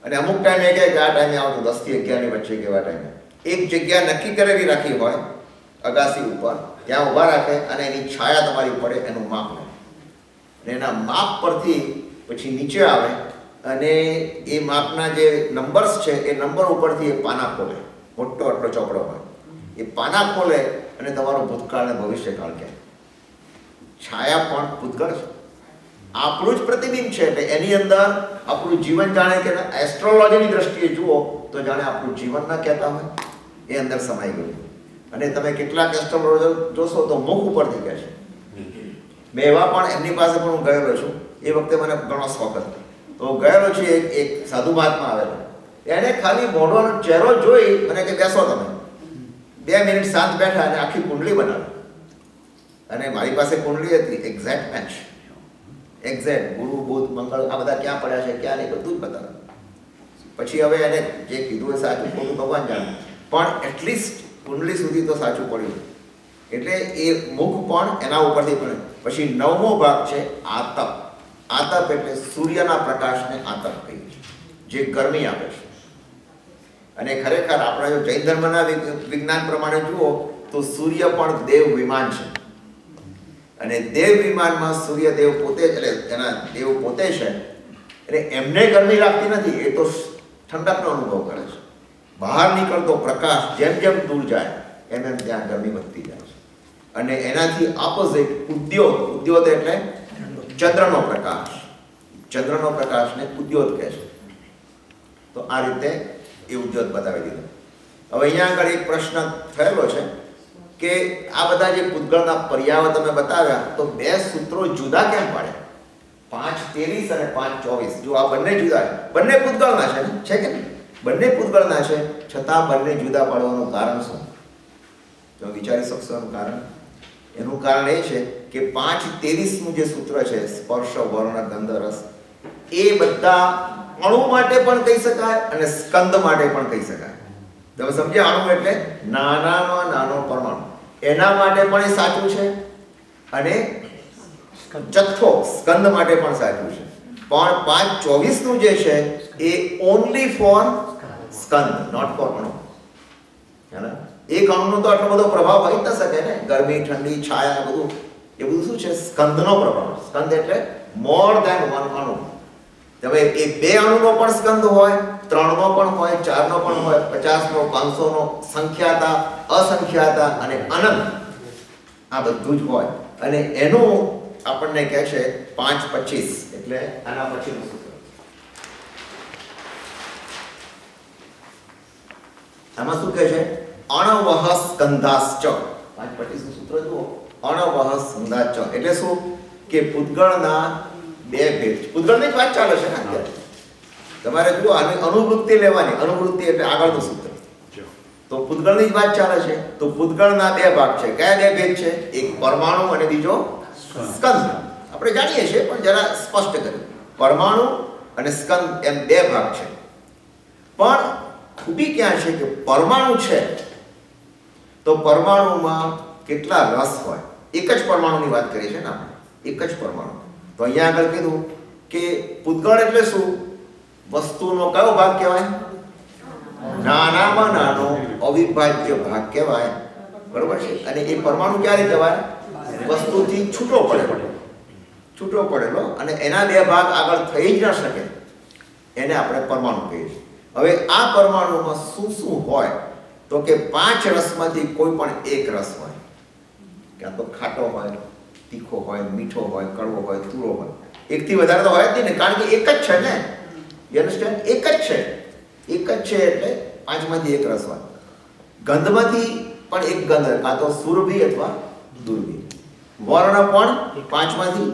અને અમુક ટાઈમે કહે કે આ ટાઈમે આવતું 10 થી 11ની વચ્ચે કેવા ટાઈમે એક જગ્યા નક્કી કરેલી રાખી હોય અગાસી ઉપર, ત્યાં ઊભા રાખે અને એની છાયા તમારી પડે એનું માપ લે. અને એના માપ પરથી પછી નીચે આવે અને એ માપના જે નંબર્સ છે એ નંબર ઉપરથી એ પાના ખોલે. મોટો આટલો ચોપડો હોય, એ પાના ખોલે અને તમારો ભૂતકાળ અને ભવિષ્યકાળ કહે. છાયા પણ ભૂતકાળ છે, આપણું જ પ્રતિબિંબ છે. એટલે એની અંદર આપણું જીવન જાણે કે એસ્ટ્રોલોજીની દ્રષ્ટિએ જુઓ તો જાણે આપણું જીવન ના કહેતા હોય એ અંદર સમાઈ ગયું. અને તમે કેટલાક એસ્ટ્રોલોજર જોશો તો મુખ ઉપરથી કહે છે. મેં એવા પણ એમની પાસે પણ હું ગયેલો છું. એ વખતે મને ઘણો શોખ હતો તો ગયેલો છું. એક સાધુ મહાત્મા આવેલો, એને ખાલી મોઢોનો ચહેરો જોઈ મને કે બેસો તમે. 2 મિનિટ શાંત બેઠા અને આખી કુંડલી બનાવી. અને મારી પાસે કુંડલી હતી, એક્ઝેક્ટ મેચ, એક્ઝેક્ટ ગુરુ બુધ મંગળ આ બધા ક્યાં પડ્યા છે ક્યાં નહીં બધું જ બતાવે. પછી હવે એને જે કીધું એ સાચું ખોટું ભગવાન જાણે, પણ એટલીસ્ટ કુંડલી સુધી તો સાચું પડ્યું. એટલે એ મુખ પણ એના ઉપરથી પડે. પછી 9મો ભાગ છે આતપ. આતપ એટલે સૂર્યના પ્રકાશને આતપ કહીએ છીએ, જે ગરમી આપે છે. અને ખરેખર આપણા જો જૈન ધર્મના વિજ્ઞાન પ્રમાણે જુઓ તો સૂર્ય પણ દેવ વિમાન છે. અને દેવ વિમાનમાં સૂર્યદેવ પોતે જ, એટલે એના દેવ પોતે છે. એટલે એમને ગરમી લાગતી નથી, એ તો ઠંડકનો અનુભવ કરે છે. બહાર નીકળતો પ્રકાશ જેમ જેમ દૂર જાય એમ એમ ત્યાં ગરમી વધતી જાય છે. અને એનાથી ઓપોઝિટ ઉદ્યોત. ઉદ્યોત એટલે ચંદ્રનો પ્રકાશ. ચંદ્રનો પ્રકાશને ઉદ્યોત કહે છે. તો આ રીતે એ ઉદ્યોત બતાવી દીધો. હવે અહીંયા આગળ એક પ્રશ્ન થયેલો છે કે આ બધા જે પૂતગળના પર્યાયો તમે બતાવ્યા તો બે સૂત્રો જુદા કેમ પાડ્યા? 5:23 અને 5:24. જો આ બંને જુદા છે, બંને પૂતગળના છે ને, છે કે નહીં? બંને પૂતગળના છે, છતાં બંને જુદા પાડવાનું કારણ શું? તમે વિચારી શકશો એનું કારણ? એનું કારણ એ છે કે 5:23નું જે સૂત્ર છે સ્પર્શ વર્ણ ગંધ રસ, એ બધા અણુ માટે પણ કહી શકાય અને સ્કંદ માટે પણ કહી શકાય. તમે સમજ્યા? અણુ એટલે નાનામાં નાનો પરમાણુ, એના માટે પણ એ સાચું છે અને જથ્થો સ્કંદ માટે પણ સાચું છે. પણ 5:24નું જે છે એ ઓનલી ફોર સ્કંદ, નોટ ફોર અણુ. એક અણુનો તો આટલો બધો પ્રભાવ હોય ન શકે ને, ગરમી ઠંડી છાયા બધું, એ બધું શું છે? સ્કંદનો પ્રભાવ. સ્કંદ એટલે મોર ધેન વન અણુ. હવે એ બે અણુનો પણ સ્કંદ હોય, 3નો પણ હોય, 4નો પણ હોય, 50નો, 500નો, સંખ્યાતા, અસંખ્યાતા અને અનંત, આ બધું જ હોય. અને એનું આપણને કહે છે 5:25, એટલે આના પછીનું સૂત્ર. આમાં શું કહે છે? અણવહ સ્કંધાશ્ચ. 5:25નું સૂત્ર જુઓ. અણવહ સ્કંધાશ્ચ એટલે શું? કે પૂતગળના બે ભેદ. પૂતગળની જ વાત ચાલે છે ને અત્યારે. તમારે જુઓ, આની અનુવૃત્તિ લેવાની. અનુવૃત્તિ એટલે આગળનું સૂત્ર. તો પૂતગળની જ વાત ચાલે છે. તો પૂતગળના બે ભાગ છે. કયા બે ભેદ છે? એક પરમાણુ અને બીજો સ્કંદ. આપણે જાણીએ છીએ પણ જરા સ્પષ્ટ કર્યું. પરમાણુ અને સ્કંદ એમ બે ભાગ છે. પણ ખૂબી ક્યાં છે કે પરમાણુ છે તો પરમાણુમાં કેટલા રસ હોય. એક જ પરમાણુની વાત કરીએ છીએ ને આપણે, એક જ પરમાણુ. તો અહીંયા આગળ કીધું કે પૂતગળ એટલે શું? વસ્તુનો કયો ભાગ કહેવાય? નાનામાં નાનો અવિભાજ્ય ભાગ કહેવાય. બરોબર છે? અને એ પરમાણુ ક્યારે કહેવાય? વસ્તુથી છૂટો પડેલો, અને એના બે ભાગ આગળ થઈ જ ન શકે, એને આપણે પરમાણુ કહીએ છીએ. હવે આ પરમાણુમાં શું શું હોય? તો કે 5 રસમાંથી કોઈ પણ એક રસ હોય. ક્યાં તો ખાટો હોય, તીખો હોય, મીઠો હોય, કડવો હોય, તુરો હોય. એકથી વધારે તો હોય જ નહીં ને, કારણ કે એક જ છે ને. You understand? એક જ છે એટલે 5માંથી એક રસ હોય. ગંધમાંથી પણ એક ગંધ, કાં તો સુરભી અથવા દુર્ભી. વર્ણ પણ 5માંથી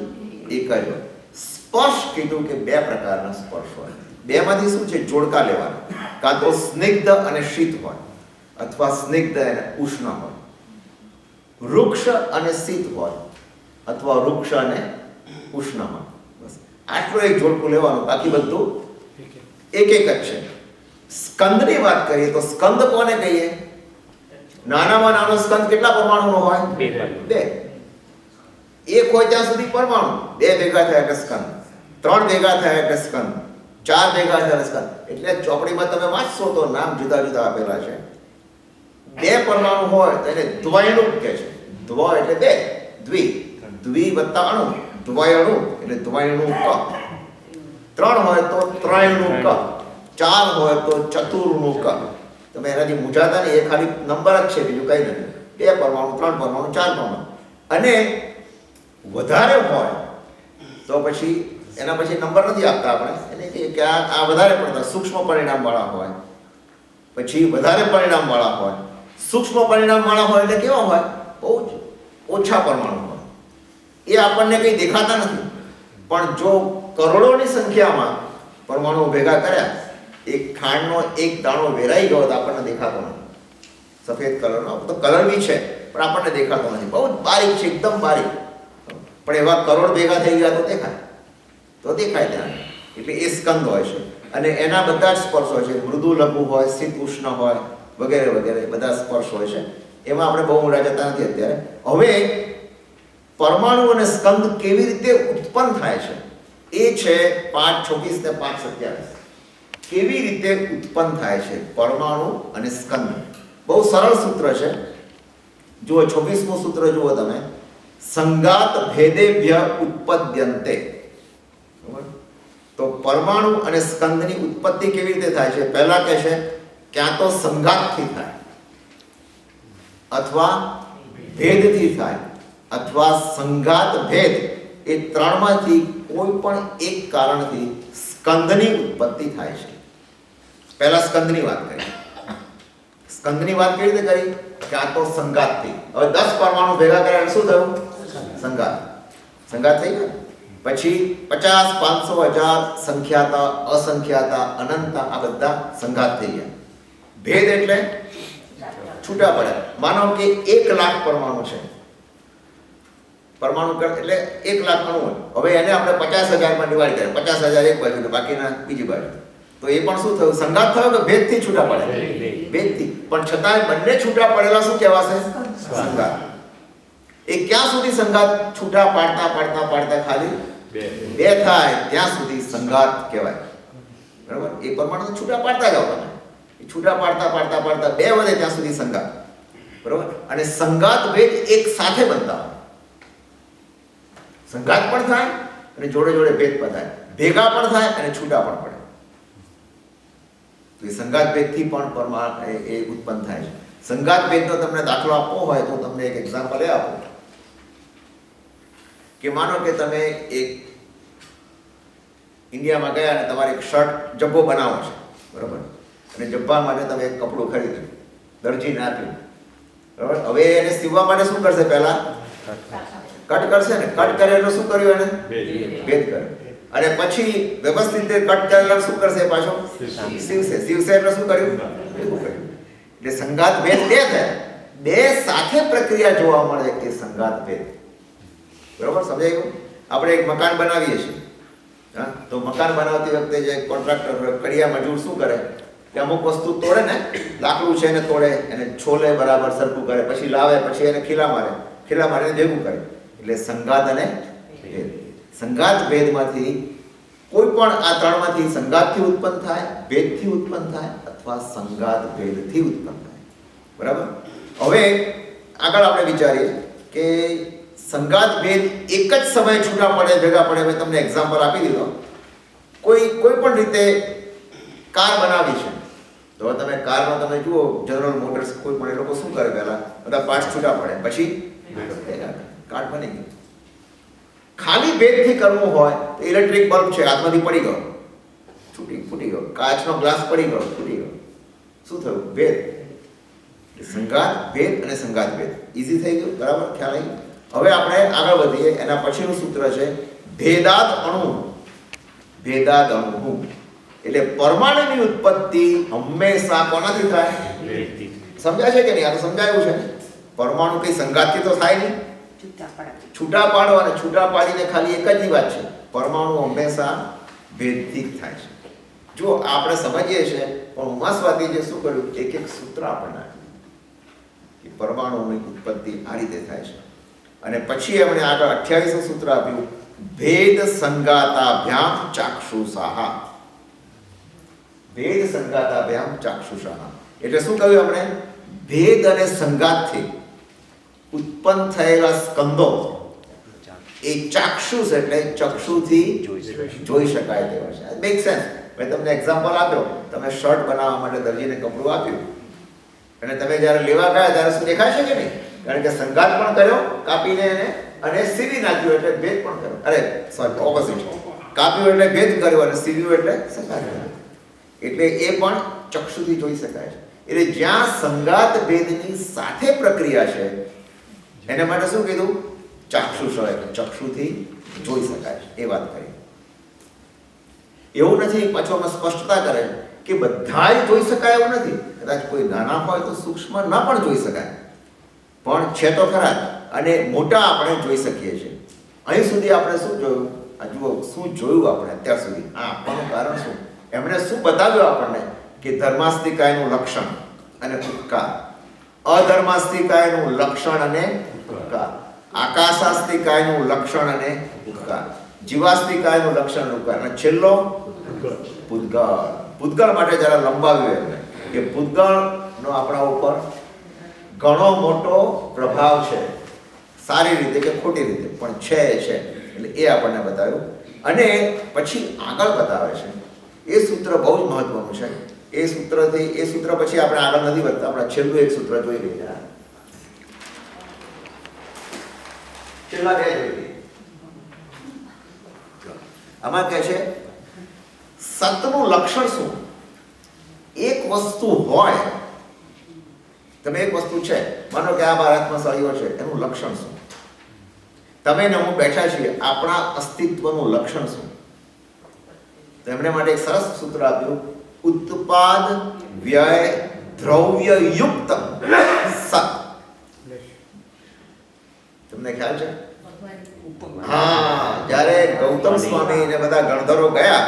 એક જ હોય. સ્પર્શ કીધું કે 2 પ્રકારના સ્પર્શ હોય. 2માંથી શું છે? જોડકા લેવાના. કાં તો સ્નિગ્ધ અને શીત હોય, અથવા સ્નિગ્ધ અને ઉષ્ણ હોય. વૃક્ષ અને શીત હોય, અથવા વૃક્ષ અને ઉષ્ણ હોય. બસ આટલું એક જોડકું લેવાનું, બાકી બધું એક જ છે. સ્કંદની વાત કરીએ તો સ્કંદ કોને કહીએ? નાનામાં નાનો સ્કંદ કેટલા પરમાણુનો હોય? 2. એક હોય ત્યાં સુધી પરમાણુ, 2 ભેગા થયા એટલે સ્કંદ, 3 ભેગા થયા એટલે સ્કંદ, 4 ભેગા થયા એટલે સ્કંદ. એટલે ચોપડીમાં તમે વાંચશો તો નામ જુદા જુદા આપેલા છે. 2 પરમાણુ હોય તો એને દ્વયણુક કહે છે. દ્વ એટલે 2, દ્વિ વત્તા અણુ, દ્વયણુક એટલે દ્વયણુક. 3 હોય તો ત્રયણુક, 4 હોય તો ચતુર્ણુક. તમે એનાથી મૂંઝાતા નહીં, એ ખાલી નંબર જ છે, બીજું કંઈ નથી. 2 પરમાણુ, 3 પરમાણુ, 4 પરમાણુ. અને વધારે હોય તો પછી એના પછી નંબર નથી આપતા આપણે, એને કે આ વધારે પડતા સૂક્ષ્મ પરિણામવાળા હોય, પછી વધારે પરિણામવાળા હોય. સૂક્ષ્મ પરિણામવાળા હોય એટલે કેવા હોય? બહુ જ ઓછા પરમાણુ હોય. એ આપણને કંઈ દેખાતા નથી, પણ જો કરોડોની સંખ્યામાં પરમાણુઓ ભેગા કર્યા, એક ખાંડનો એક દાણો વેરાઈ ગયો તો આપણને દેખાતો નથી. સફેદ કલરનો તો કલર બી છે પણ આપણને દેખાતો નથી. બહુ જ બારીક છે, એકદમ બારીક. પણ એવા કરોડ ભેગા થઈ ગયા તો દેખાય ત્યાં. એટલે એ સ્કંદ હોય છે. અને એના બધા જ સ્પર્શ હોય છે. મૃદુ લઘુ હોય, શીત ઉષ્ણ હોય, વગેરે વગેરે બધા સ્પર્શ હોય છે. એમાં આપણે બહુ ઊંડા જતા નથી અત્યારે. હવે પરમાણુ અને સ્કંદ કેવી રીતે ઉત્પન્ન થાય છે એ છે 5:26 ને 5:27. કેવી રીતે ઉત્પન્ન થાય છે પરમાણુ અને સ્કંદ? બહુ સરળ સૂત્ર છે. જુઓ 26મું સૂત્ર જુઓ તમે. સંગાત ભેદેભ્ય ઉત્પદ્યન્તે. તો પરમાણુ અને સ્કંદની ઉત્પત્તિ કેવી રીતે થાય છે? પહેલા કહે છે ક્યાં તો સંઘાતથી થાય, અથવા ભેદથી થાય, અથવા સંઘાત ભેદ, એ 3માંથી કોઈ પણ એક કારણથી સ્કંદની ઉત્પત્તિ થાય છે. પહેલા સ્કંદની વાત કરી. સ્કંદની વાત કેવી રીતે કરી કે આ તો સંગાતથી. હવે 10 પરમાણુ ભેગા કર્યા શું થયું? સંગાત. સંગાત થઈ ગયો. પછી 50, 500, 1000 સંખ્યાતા, અસંખ્યાતા, અનંત આ બધા સંગાત થઈ ગયા. ભેદ એટલે છૂટા પડે. માનો કે 1 લાખ પરમાણુ છે. પરમાણુ એટલે 1 લાખ અણુ હોય. હવે એને આપણે 50,000 માં ડિવાઈડ કરીએ. 50,000 એક બાજુ ને બાકીના બીજી બાજુ. તો એ પણ શું થયું? સંગાત થયો કે ભેદથી છૂટા પડે? ભેદથી. પણ છતાંય બંને છૂટા પડેલા શું કહેવાશે? સંગાત. એ ક્યાં સુધી સંગાત છૂટા પાડતા પાડતા પાડતા ખાલી બે થાય ત્યાં સુધી સંગાત કહેવાય. બરાબર? એ પરમાણુ છૂટા પાડતા જાઓ તમે. એ છૂટા પાડતા પાડતા પાડતા બે વધે ત્યાં સુધી સંગાત. બરાબર? અને સંગાત ભેદ એક સાથે બનતા હોય. સંગાત પણ થાય અને જોડે જોડે ભેદ પણ થાય. ભેગા પણ થાય અને છૂટા પણ પડે. તો એ સંગાત ભેદથી પણ પરમાણુ એ ઉત્પન્ન થાય છે. સંગાત ભેદનો તમને દાખલો આપવો હોય તો તમને એક એક્ઝામ્પલ એ આપું કે માનો કે તમે એક ઇન્ડિયામાં ગયા અને તમારે એક શર્ટ જબ્બો બનાવવો છે. બરાબર? અને જબ્બા માટે તમે એક કપડું ખરીદ્યું, દરજીને આપ્યું. બરાબર? હવે એને સીવવા માટે શું કરશે? પહેલા કટ કરશે ને. કટ કરે એટલે શું કર્યું? એને ભેદ કર્યો. અને પછી વ્યવસ્થિત રીતે કટ કરેલા શું કરશે? પાછો સીવશે. સીવશે એટલે શું કર્યું? ભેગું કર્યું. એટલે સંગાત ભેદ બે થાય. બે સાથે પ્રક્રિયા જોવા મળે કે સંગાત ભેદ. બરાબર? સમજાય ગયું? આપણે એક મકાન બનાવીએ છીએ. હા, તો મકાન બનાવતી વખતે જે કોન્ટ્રાક્ટર હોય, કડિયા મજૂર શું કરે કે અમુક વસ્તુ તોડે ને, લાકડું છે એને તોડે, એને છોલે બરાબર સરખું કરે, પછી લાવે, પછી એને ખીલા મારીને ભેગું કરે. એટલે સંગાત અને ભેદ. સંગાત ભેદમાંથી કોઈ પણ આ ત્રણમાંથી સંગાતથી ઉત્પન્ન થાય, ભેદથી ઉત્પન્ન થાય અથવા સંગાત ભેદથી ઉત્પન્ન થાય. બરાબર? હવે આગળ આપણે વિચારીએ કે સંગાત ભેદ એક જ સમયે છૂટા પડે, ભેગા પડે. મેં તમને એક્ઝામ્પલ આપી દીધો. કોઈ પણ રીતે કાર બનાવી છે તો તમે કારમાં તમે જુઓ જનરલ મોટર્સ કોઈ પણ એ લોકો શું કરે? પહેલા બધા પાર્ટ છૂટા પડે, પછી કાર બની ગઈ. ખાલી ભેદથી કરવું હોય તો ઇલેક્ટ્રિક બલ્બ છે, હાથમાંથી પડી ગયો, ફૂટી ગયો. કાચનો ગ્લાસ પડી ગયો, ફૂટી ગયો. શું થયું? ભેદ. સંગાત ભેદ અને સંગાત ભેદ ઈઝી થઈ ગયું. બરાબર? ખ્યાલ આવી? હવે આપણે આગળ વધીએ. એના પછીનું સૂત્ર છે ભેદાદ અણુ. ભેદાદ અણુ એટલે પરમાણુની ઉત્પત્તિ હંમેશા કોનાથી થાય? સમજાય છે કે નહીં? આ તો સમજાયું છે. પરમાણુ કઈ સંગાતથી તો થાય નહીં. છૂટા પાડો અને છૂટા પાડીને ખાલી એક જ વાત છે, પરમાણુ હંમેશા ભેદથી જ થાય છે. જો આપણે સમજીએ છીએ પણ ઉમાસ્વાદીએ શું કર્યું? એક સૂત્ર આપણને આપ્યું કે પરમાણુની ઉત્પત્તિ આ રીતે થાય છે. અને પછી એમણે આગળ 28મું સૂત્ર આપ્યું ભેદ સંગાતાભ્યામ ચાક્ષુષાહ. ભેદ સંગાતાભ્યામ ચાક્ષુષાહ એટલે શું કહ્યું એમણે? ભેદ અને સંગાતથી ઉત્પન્ન થયેલા સ્કંદો એ ચાક્ષુષ એટલે ચક્ષુથી જોઈ શકાય તેવા છે. Make sense. મેં તમને એક્ઝામ્પલ આપ્યો. તમે શર્ટ બનાવવા માટે દરજીને કપડું આપ્યું અને તમે જ્યારે લેવા ગયા ત્યારે શું દેખાય છે કે નહીં? કારણ કે સંગાત પણ કર્યો કાપીને એને, અને સીવી નાખ્યું એટલે ભેદ પણ કર્યો. અરે સોરી, ઓપોઝિટ. કાપ્યું એટલે ભેદ કર્યો અને સીવ્યું એટલે સંગાત કર્યો. એટલે એ પણ ચક્ષુથી જોઈ શકાય છે. એટલે જ્યાં સંગાત ભેદની સાથે પ્રક્રિયા છે એને માટે શું કીધું? ચાક્ષુષ હોય, ચક્ષુથી જોઈ શકાય છે. એ વાત કરી. એવું નથી, પાછું અમે સ્પષ્ટતા કરે કે બધાય જોઈ શકાય એવું નથી. કદાચ કોઈ નાના હોય તો સૂક્ષ્મ ન પણ જોઈ શકાય, પણ છે તો ખરા. અને મોટા આપણે જોઈ શકીએ છીએ. અહીં સુધી આપણે શું જોયું? આ જુઓ શું જોયું આપણે અત્યાર સુધી. આ આપવાનું કારણ શું? એમણે શું બતાવ્યું આપણને? કે ધર્માસ્તિકાયનું લક્ષણ અને ઉત્કાર, અધર્માસ્તિકાયનું લક્ષણ અને ઉત્કાર, આકાશાસ્તિકાયનું લક્ષણ અને ઉત્કાર, જીવાસ્તિકાયનું લક્ષણ અને ઉત્કાર, અને છેલ્લો પૂતગળ. પૂતગળ માટે જરા લંબાવ્યું એમને કે પૂતગળનો આપણા ઉપર ઘણો મોટો પ્રભાવ છે, સારી રીતે કે ખોટી રીતે, પણ છે. એટલે એ આપણને બતાવ્યું. અને પછી આગળ બતાવે છે એ સૂત્ર બહુ જ મહત્વનું છે. એ સૂત્ર પછી આપણે આગળ નથી વધતા. આપણે છેલ્લું એક સૂત્ર જોઈ લઈએ. છેલ્લા બે જોઈ લઈએ. આમાં કહે છે સતનું લક્ષણ શું? એક વસ્તુ હોય, તમે એક વસ્તુ છે, માનો કે આ મારા હાથમાં સળીઓ છે, એનું લક્ષણ શું? તમે ને હું બેઠા છીએ, આપણા અસ્તિત્વનું લક્ષણ શું? તો એમણે માટે એક સરસ સૂત્ર આપ્યું, ઉત્પાદ વ્યય દ્રવ્ય યુક્ત સત. તમને ખ્યાલ છે? હા, જ્યારે ગૌતમ સ્વામી ને બધા ગણધરો ગયા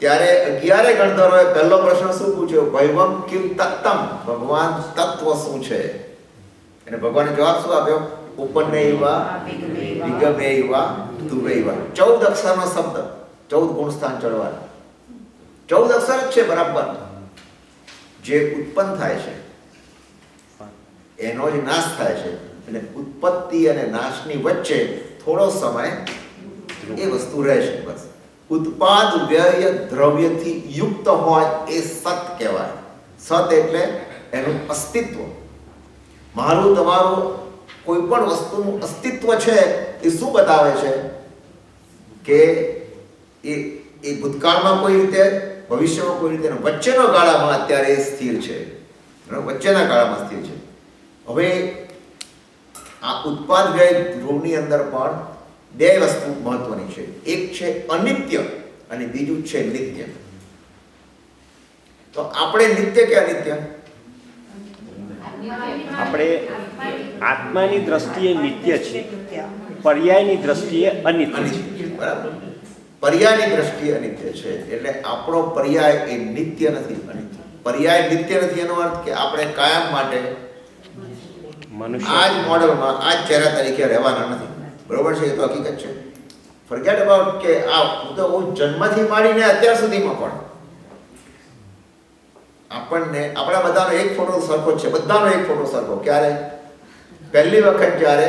ત્યારે 11 ગણધરોએ પહેલો પ્રશ્ન શું પૂછ્યો? ભૈવમ કિમ તત્તમ, ભગવાન તત્વ શું છે? અને ભગવાને જવાબ શું આપ્યો? ઉપનૈવા વિગમેવા તુવૈવા. 14 અક્ષરનો શબ્દ, 14 ગુણ સ્થાન ચડવાના, 14 અક્ષર જ છે બરાબર. જે ઉત્પન્ન થાય છે એનો જ નાશ થાય છે, અને ઉત્પત્તિ અને નાશની વચ્ચે થોડો સમય એ વસ્તુ રહે છે. બસ ઉત્પાદ વ્યય દ્રવ્યથી યુક્ત હોય એ સત કહેવાય. સત એટલે એનું અસ્તિત્વ. મારું તમારું કોઈ પણ વસ્તુનું અસ્તિત્વ છે એ શું બતાવે છે? કે એ ભૂતકાળમાં કોઈ રીતે, ભવિષ્યમાં કોઈ રીતે, વચ્ચેનો ગાળામાં અત્યારે સ્થિર છે, વચ્ચેના ગાળામાં સ્થિર છે. હવે આ ઉત્પાદ વ્યય ધ્રુવની અંદર પણ બે વસ્તુ મહત્વની છે. એક છે અનિત્ય અને બીજું છે નિત્ય. તો આપણે નિત્ય કે અનિત્ય? આપણે આત્માની દ્રષ્ટિએ નિત્ય છે, પર્યાયની દ્રષ્ટિએ અનિત્ય છે. બરાબર. પર્યાયની દ્રષ્ટિએ અનિત્ય છે, એટલે આપણો પર્યાય એ નિત્ય નથી, અનિત્ય. પર્યાય નિત્ય નથી એનો અર્થ કે આપણે કાયમ માટે આ જ મોડલમાં, આ જ ચહેરા તરીકે રહેવાના નથી. બરોબર છે? એ તો હકીકત છે. ફોરગેટ અબાઉટ કે આ હું તો જન્મથી માંડીને અત્યાર સુધીમાં પણ આપણને આપણા બધાનો એક ફોટો સરખો છે, બધાનો એક ફોટો સરખો. ક્યારે? પહેલી વખત જ્યારે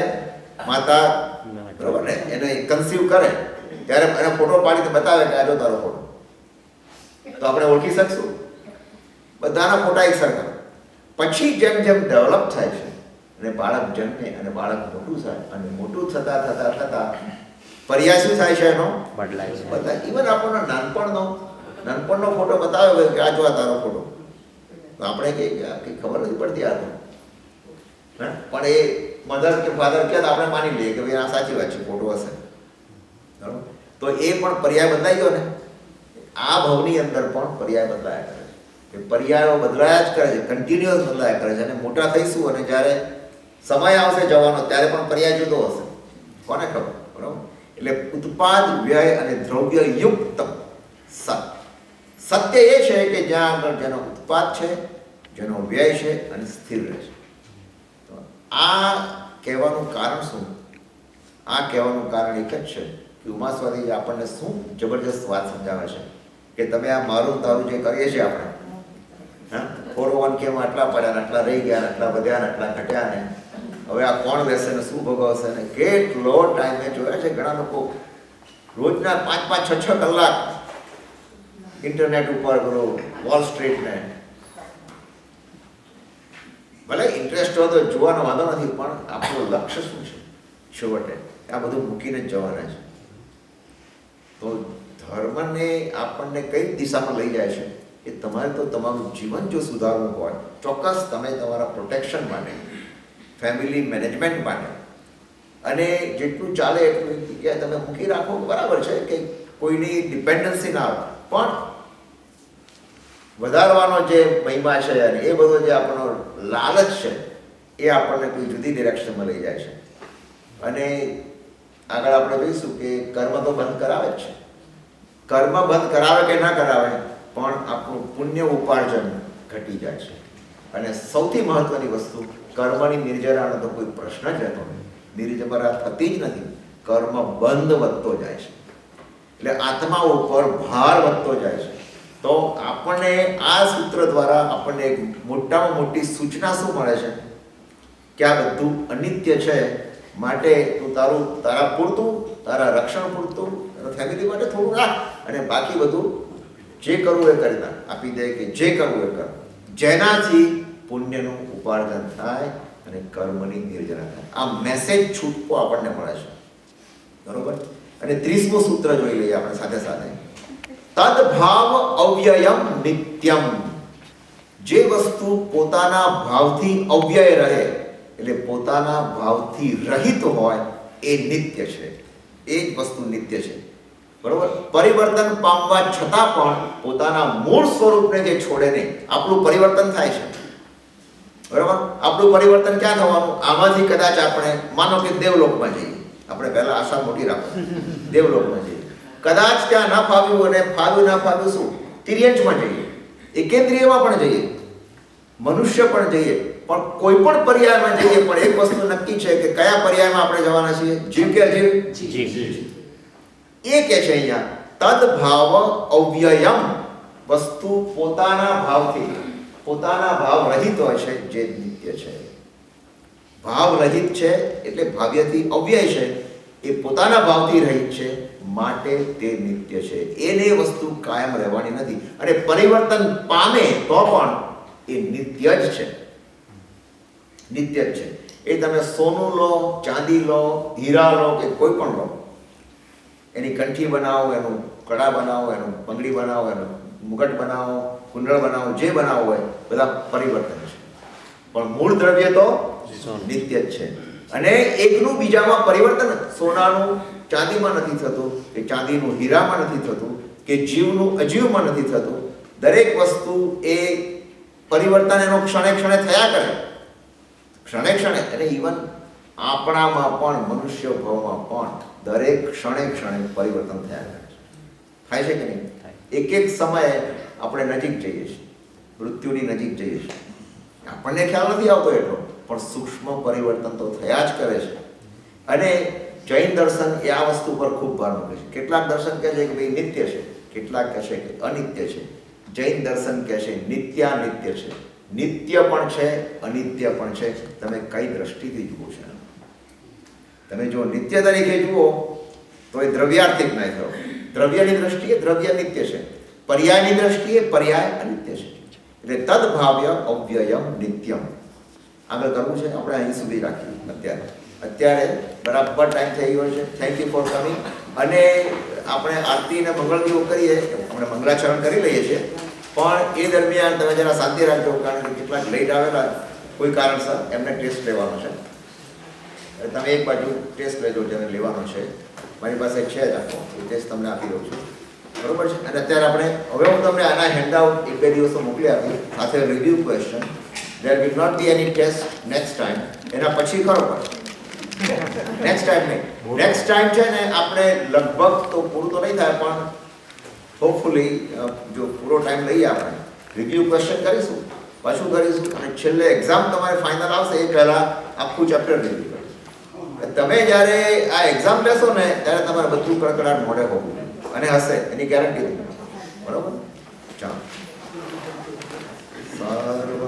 માતા, બરોબર ને, એને કન્સીવ કરે ત્યારે એને ફોટો પાડીને બતાવે કે આ જો તારો ફોટો, તો આપણે ઓળખી શકશું. બધાના ફોટા એક સરખા. પછી જેમ જેમ ડેવલપ થાય છે અને બાળક જન્મે અને બાળક મોટું થાય, અને મોટું થતા થતા થતા પર્યાય શું થાય છે? એનો બદલાય છે. બદલાય. ઇવન આપણને નાનપણનો ફોટો બતાવ્યો કે આ જો આ તારો ફોટો, તો આપણે કંઈ ખબર નથી પડતી આ તો, પણ એ મધર કે ફાધર કહે તો આપણે માની લઈએ કે ભાઈ આ સાચી વાત છે, ફોટો હશે. બરાબર? તો એ પણ પર્યાય બદલાઈ ગયો ને. આ ભવની અંદર પણ પર્યાય બદલાયા કરે છે. પર્યાયો બદલાયા જ કરે છે, કન્ટિન્યુઅસ બદલાયા કરે છે. અને મોટા થઈશું અને જ્યારે સમય આવશે જવાનો ત્યારે પણ પર્યાય જુદો હશે, કોને ખબર? બરાબર. એટલે ઉત્પાદ વ્યય અને દ્રવ્ય યુક્ત સત. સત્ય એ છે કે જ્યાં આગળ જેનો ઉત્પાદ છે, જેનો વ્યય છે અને સ્થિર રહે છે. તો આ કહેવાનું કારણ શું? આ કહેવાનું કારણ એક જ છે કે ઉમાસ્વાદી આપણને શું જબરજસ્ત વાત સમજાવે છે કે તમે આ મારું તારું જે કરીએ છીએ આપણે, હા, 401 કેમ આટલા પડ્યા, આટલા રહી ગયા, આટલા વધ્યા, આટલા ઘટ્યા, ને હવે આ કોણ રહેશે ને શું ભોગવશે ને કેટલો ટાઈમે જોયા છે ઘણા લોકો રોજના 5-5, 6-6 કલાક ઇન્ટરનેટ ઉપર પેલું વોલ સ્ટ્રીટ ને, ભલે ઇન્ટરેસ્ટ હોય તો જોવાનો વાંધો નથી, પણ આપણું લક્ષ્ય શું છે છેવટે? આ બધું મૂકીને જ જવાના છે. તો ધર્મને આપણને કઈ દિશામાં લઈ જાય છે કે તમારે તો તમારું જીવન જો સુધારવું હોય, ચોક્કસ તમે તમારા પ્રોટેક્શન માટે, ફેમિલી મેનેજમેન્ટ માટે, અને જેટલું ચાલે એટલું જગ્યાએ તમે મૂકી રાખો, બરાબર છે કે કોઈની ડિપેન્ડન્સી ના આવે, પણ વધારવાનો જે મહિમા છે અને એ બધો જે આપણો લાલચ છે એ આપણને કોઈ જુદી ડિરેક્શનમાં લઈ જાય છે. અને આગળ આપણે કહીશું કે કર્મ તો બંધ કરાવે જ છે. કર્મ બંધ કરાવે કે ના કરાવે, પણ આપણું પુણ્ય ઉપાર્જન ઘટી જાય છે. અને સૌથી મહત્વની વસ્તુ, કર્મની નિર્જરાનો તો કોઈ પ્રશ્ન જ રહેતો નથી, નિર્જરા થતી જ નથી. કર્મ બંધ વધતો જાય છે, એટલે આત્મા ઉપર ભાર વધતો જાય છે. તો આપણને આ સૂત્ર દ્વારા આપણને એક મોટામાં મોટી સૂચના શું મળે છે કે આ બધું અનિત્ય છે, માટે તું તારા પૂરતું, તારા રક્ષણ પૂરતું, તારા ફેમિલી માટે થોડું રાખ, અને બાકી બધું જે કરવું એ કરી નાખ, આપી દે કે જે કરવું એ કર, જેનાથી પુણ્યનું ઉપાર્જન થાય અને કર્મની નિર્જરા થાય. આ મેસેજ છૂટકો આપણને મળે છે, બરોબર? અને 30મું સૂત્ર જોઈ લઈએ આપણે સાથે સાથે. તદભાવ અવ્યયમ નિત્યમ. જે વસ્તુ પોતાના ભાવથી અવ્યય રહે એટલે પોતાના ભાવથી રહિત હોય એ નિત્ય છે. એ જ વસ્તુ નિત્ય છે. બરોબર. પરિવર્તન પામવા છતાં પણ પોતાના મૂળ સ્વરૂપને જે છોડે નહીં. આપણું પરિવર્તન થાય છે, બરોબર. આપણું પરિવર્તન ક્યાં થવાનું? આમાંથી કદાચ આપણે માનો કે દેવલોકમાં જઈએ. આપણે પહેલા આશા મોટી રાખો, દેવલોકમાં જઈએ. કદાચ ત્યાં ના ફાવ્યું અને ફાવ્યું ના ફાવ્યું શું? તિર્યંશમાં જઈએ, એકેન્દ્રિયમાં પણ જઈએ, મનુષ્ય પણ જઈએ, પણ કોઈ પણ પર્યાયમાં જઈએ પણ એક વસ્તુ નક્કી છે કે કયા પર્યાયમાં આપણે જવાના છીએ? જીવ કે અજીવ? જીવ. એ કે છે અહીંયા તદભાવ અવ્યયમ. વસ્તુ પોતાના ભાવથી, પોતાના ભાવ રહિત હોય છે જે નિત્ય છે. ભાવ રહિત છે એટલે ભાવ્યથી અવ્યય છે. એ પોતાના ભાવથી રહિત છે માટે તે નિત્ય છે. એને વસ્તુ કાયમ રહેવાની નથી અને પરિવર્તન પામે તો પણ એ નિત્ય જ છે. નિત્ય જ છે. એ તમે સોનું લો, ચાંદી લો, હીરા લો કે કોઈ પણ લો, એની કંઠી બનાવો, એનું કડા બનાવો, એનું બંગડી બનાવો, એનું મુગટ બનાવો, કુંડળ બનાવો, જે બનાવો હોય બધા પરિવર્તન છે, પણ મૂળ દ્રવ્ય તો નિત્ય જ છે. અને એકનું બીજામાં પરિવર્તન સોનાનું ચાંદીમાં નથી થતું, કે ચાંદીનું હીરામાં નથી થતું, કે જીવનું અજીવમાં નથી થતું. દરેક વસ્તુ એ પરિવર્તન એનો ક્ષણે ક્ષણે થયા કરે, ક્ષણે ક્ષણે. અને ઇવન આપણામાં પણ, મનુષ્ય ભાવમાં પણ દરેક ક્ષણે ક્ષણે પરિવર્તન થયા કરે છે. થાય છે કે નહીં? એક એક સમયે આપણે નજીક જઈએ છીએ, મૃત્યુની નજીક જઈએ છીએ. આપણને ખ્યાલ નથી આવતો એટલો, પણ સૂક્ષ્મ પરિવર્તન તો થયા જ કરે છે. અને જૈન દર્શન એ આ વસ્તુ પર ખૂબ ભાર મૂકે છે. કેટલાક દર્શન કહે છે કે ભાઈ નિત્ય છે, કેટલાક કહે છે કે અનિત્ય છે. જૈન દર્શન કહે છે નિત્યાનિત્ય છે. નિત્ય પણ છે, અનિત્ય પણ છે. તમે કઈ દ્રષ્ટિથી જુઓ છો? તમે જો નિત્ય તરીકે જુઓ તો એ દ્રવ્યાર્થિક નહીં થયો. દ્રવ્યની દ્રષ્ટિએ દ્રવ્ય નિત્ય છે, પર્યાયની દ્રષ્ટિએ પર્યાય અનિત્ય છે. એટલે તદભાવ્ય અવ્યયમ નિત્યમ. આગળ કરવું છે આપણે અહીં સુધી રાખીએ. અત્યારે બરાબર ટાઈમ થઈ ગયો છે. Thank you for coming. અને આપણે આરતી અને મંગળદીવો કરીએ, આપણે મંગળાચરણ કરી લઈએ છીએ, પણ એ દરમિયાન તમે જરા શાંતિ રાખજો, કારણ કે કેટલાક લેટ આવેલા કોઈ કારણસર એમને ટેસ્ટ લેવાનો છે. તમે એક બાજુ ટેસ્ટ લેજો, જેને લેવાનો છે. મારી પાસે છે જ આખો, એ ટેસ્ટ તમને આપી દઉં છું, બરોબર છે. અને અત્યારે આપણે હવે હું તમને આના હેન્ડઆઉટ 1-2 દિવસો મોકલી આપી સાથે review question. There will not be any test next time. એના પછી ખરો નેક્સ્ટ ટાઈમ નહીં. નેક્સ્ટ ટાઈમ છે ને આપણે લગભગ તો પૂરું તો નહીં થાય, પણ હોપફુલી જો પૂરો ટાઈમ લઈએ આપણે રિવ્યુ ક્વેશ્ચન કરીશું, પાછું કરીશું, અને છેલ્લે એક્ઝામ તમારે ફાઇનલ આવશે એ પહેલાં આખું ચેપ્ટર રિવ્યુ કરીશું. તમે જ્યારે આ એક્ઝામ લેશો ને ત્યારે તમારે બધું કડકડાટ મોઢે હોવું અને હશે, એની ગેરંટી. બરાબર? ચાલો. સર્વ